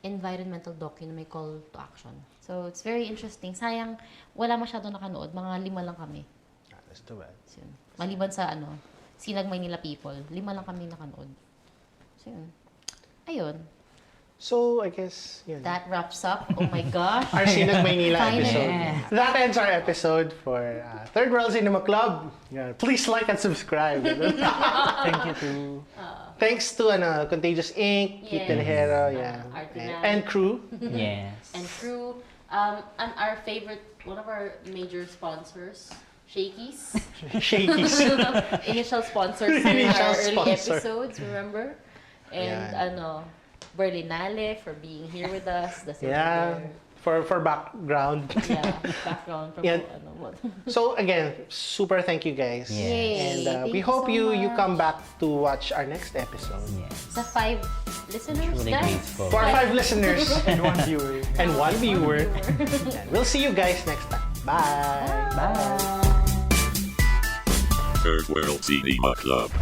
Speaker 1: environmental docu na may call to action. So it's very interesting. Sayang, wala masyado nakanood. Mga 5 lang kami.
Speaker 2: That's too bad.
Speaker 1: So yun. Maliban sa Sinag Maynila people, 5 lang kami nakanood. So yun. Ayun.
Speaker 2: So, I guess, yun.
Speaker 1: That wraps up. Oh my gosh.
Speaker 2: Our Sinag Maynila
Speaker 1: Finally.
Speaker 2: episode. That ends our episode for Third World Cinema Club. Yeah, please like and subscribe.
Speaker 3: Thank you to...
Speaker 2: Thanks to Contagious Ink, Keith
Speaker 1: Yes.
Speaker 2: Telejero,
Speaker 1: Artinan.
Speaker 2: and crew.
Speaker 6: Yes.
Speaker 1: And crew. And our favorite, one of our major sponsors, Shakey's.
Speaker 2: Shakey's.
Speaker 1: Initial sponsors in
Speaker 2: Initial
Speaker 1: our early
Speaker 2: sponsor.
Speaker 1: episodes, remember? And Berlinale for being here with us. The
Speaker 2: Yeah, for background.
Speaker 1: Yeah, background from
Speaker 2: Yeah.
Speaker 1: what.
Speaker 2: So again, super thank you guys.
Speaker 6: Yeah.
Speaker 1: Yay!
Speaker 2: And
Speaker 1: Thank
Speaker 2: we
Speaker 1: you
Speaker 2: hope
Speaker 1: so
Speaker 2: you
Speaker 1: much.
Speaker 2: come back to watch our next episode.
Speaker 6: Yes.
Speaker 1: Sa 5 listeners,
Speaker 6: Truly
Speaker 1: guys.
Speaker 6: grateful.
Speaker 2: For 5 listeners
Speaker 3: And one viewer.
Speaker 2: and 1 viewer. And we'll see you guys next time. Bye.
Speaker 3: Bye!
Speaker 5: Third World Cinema Club.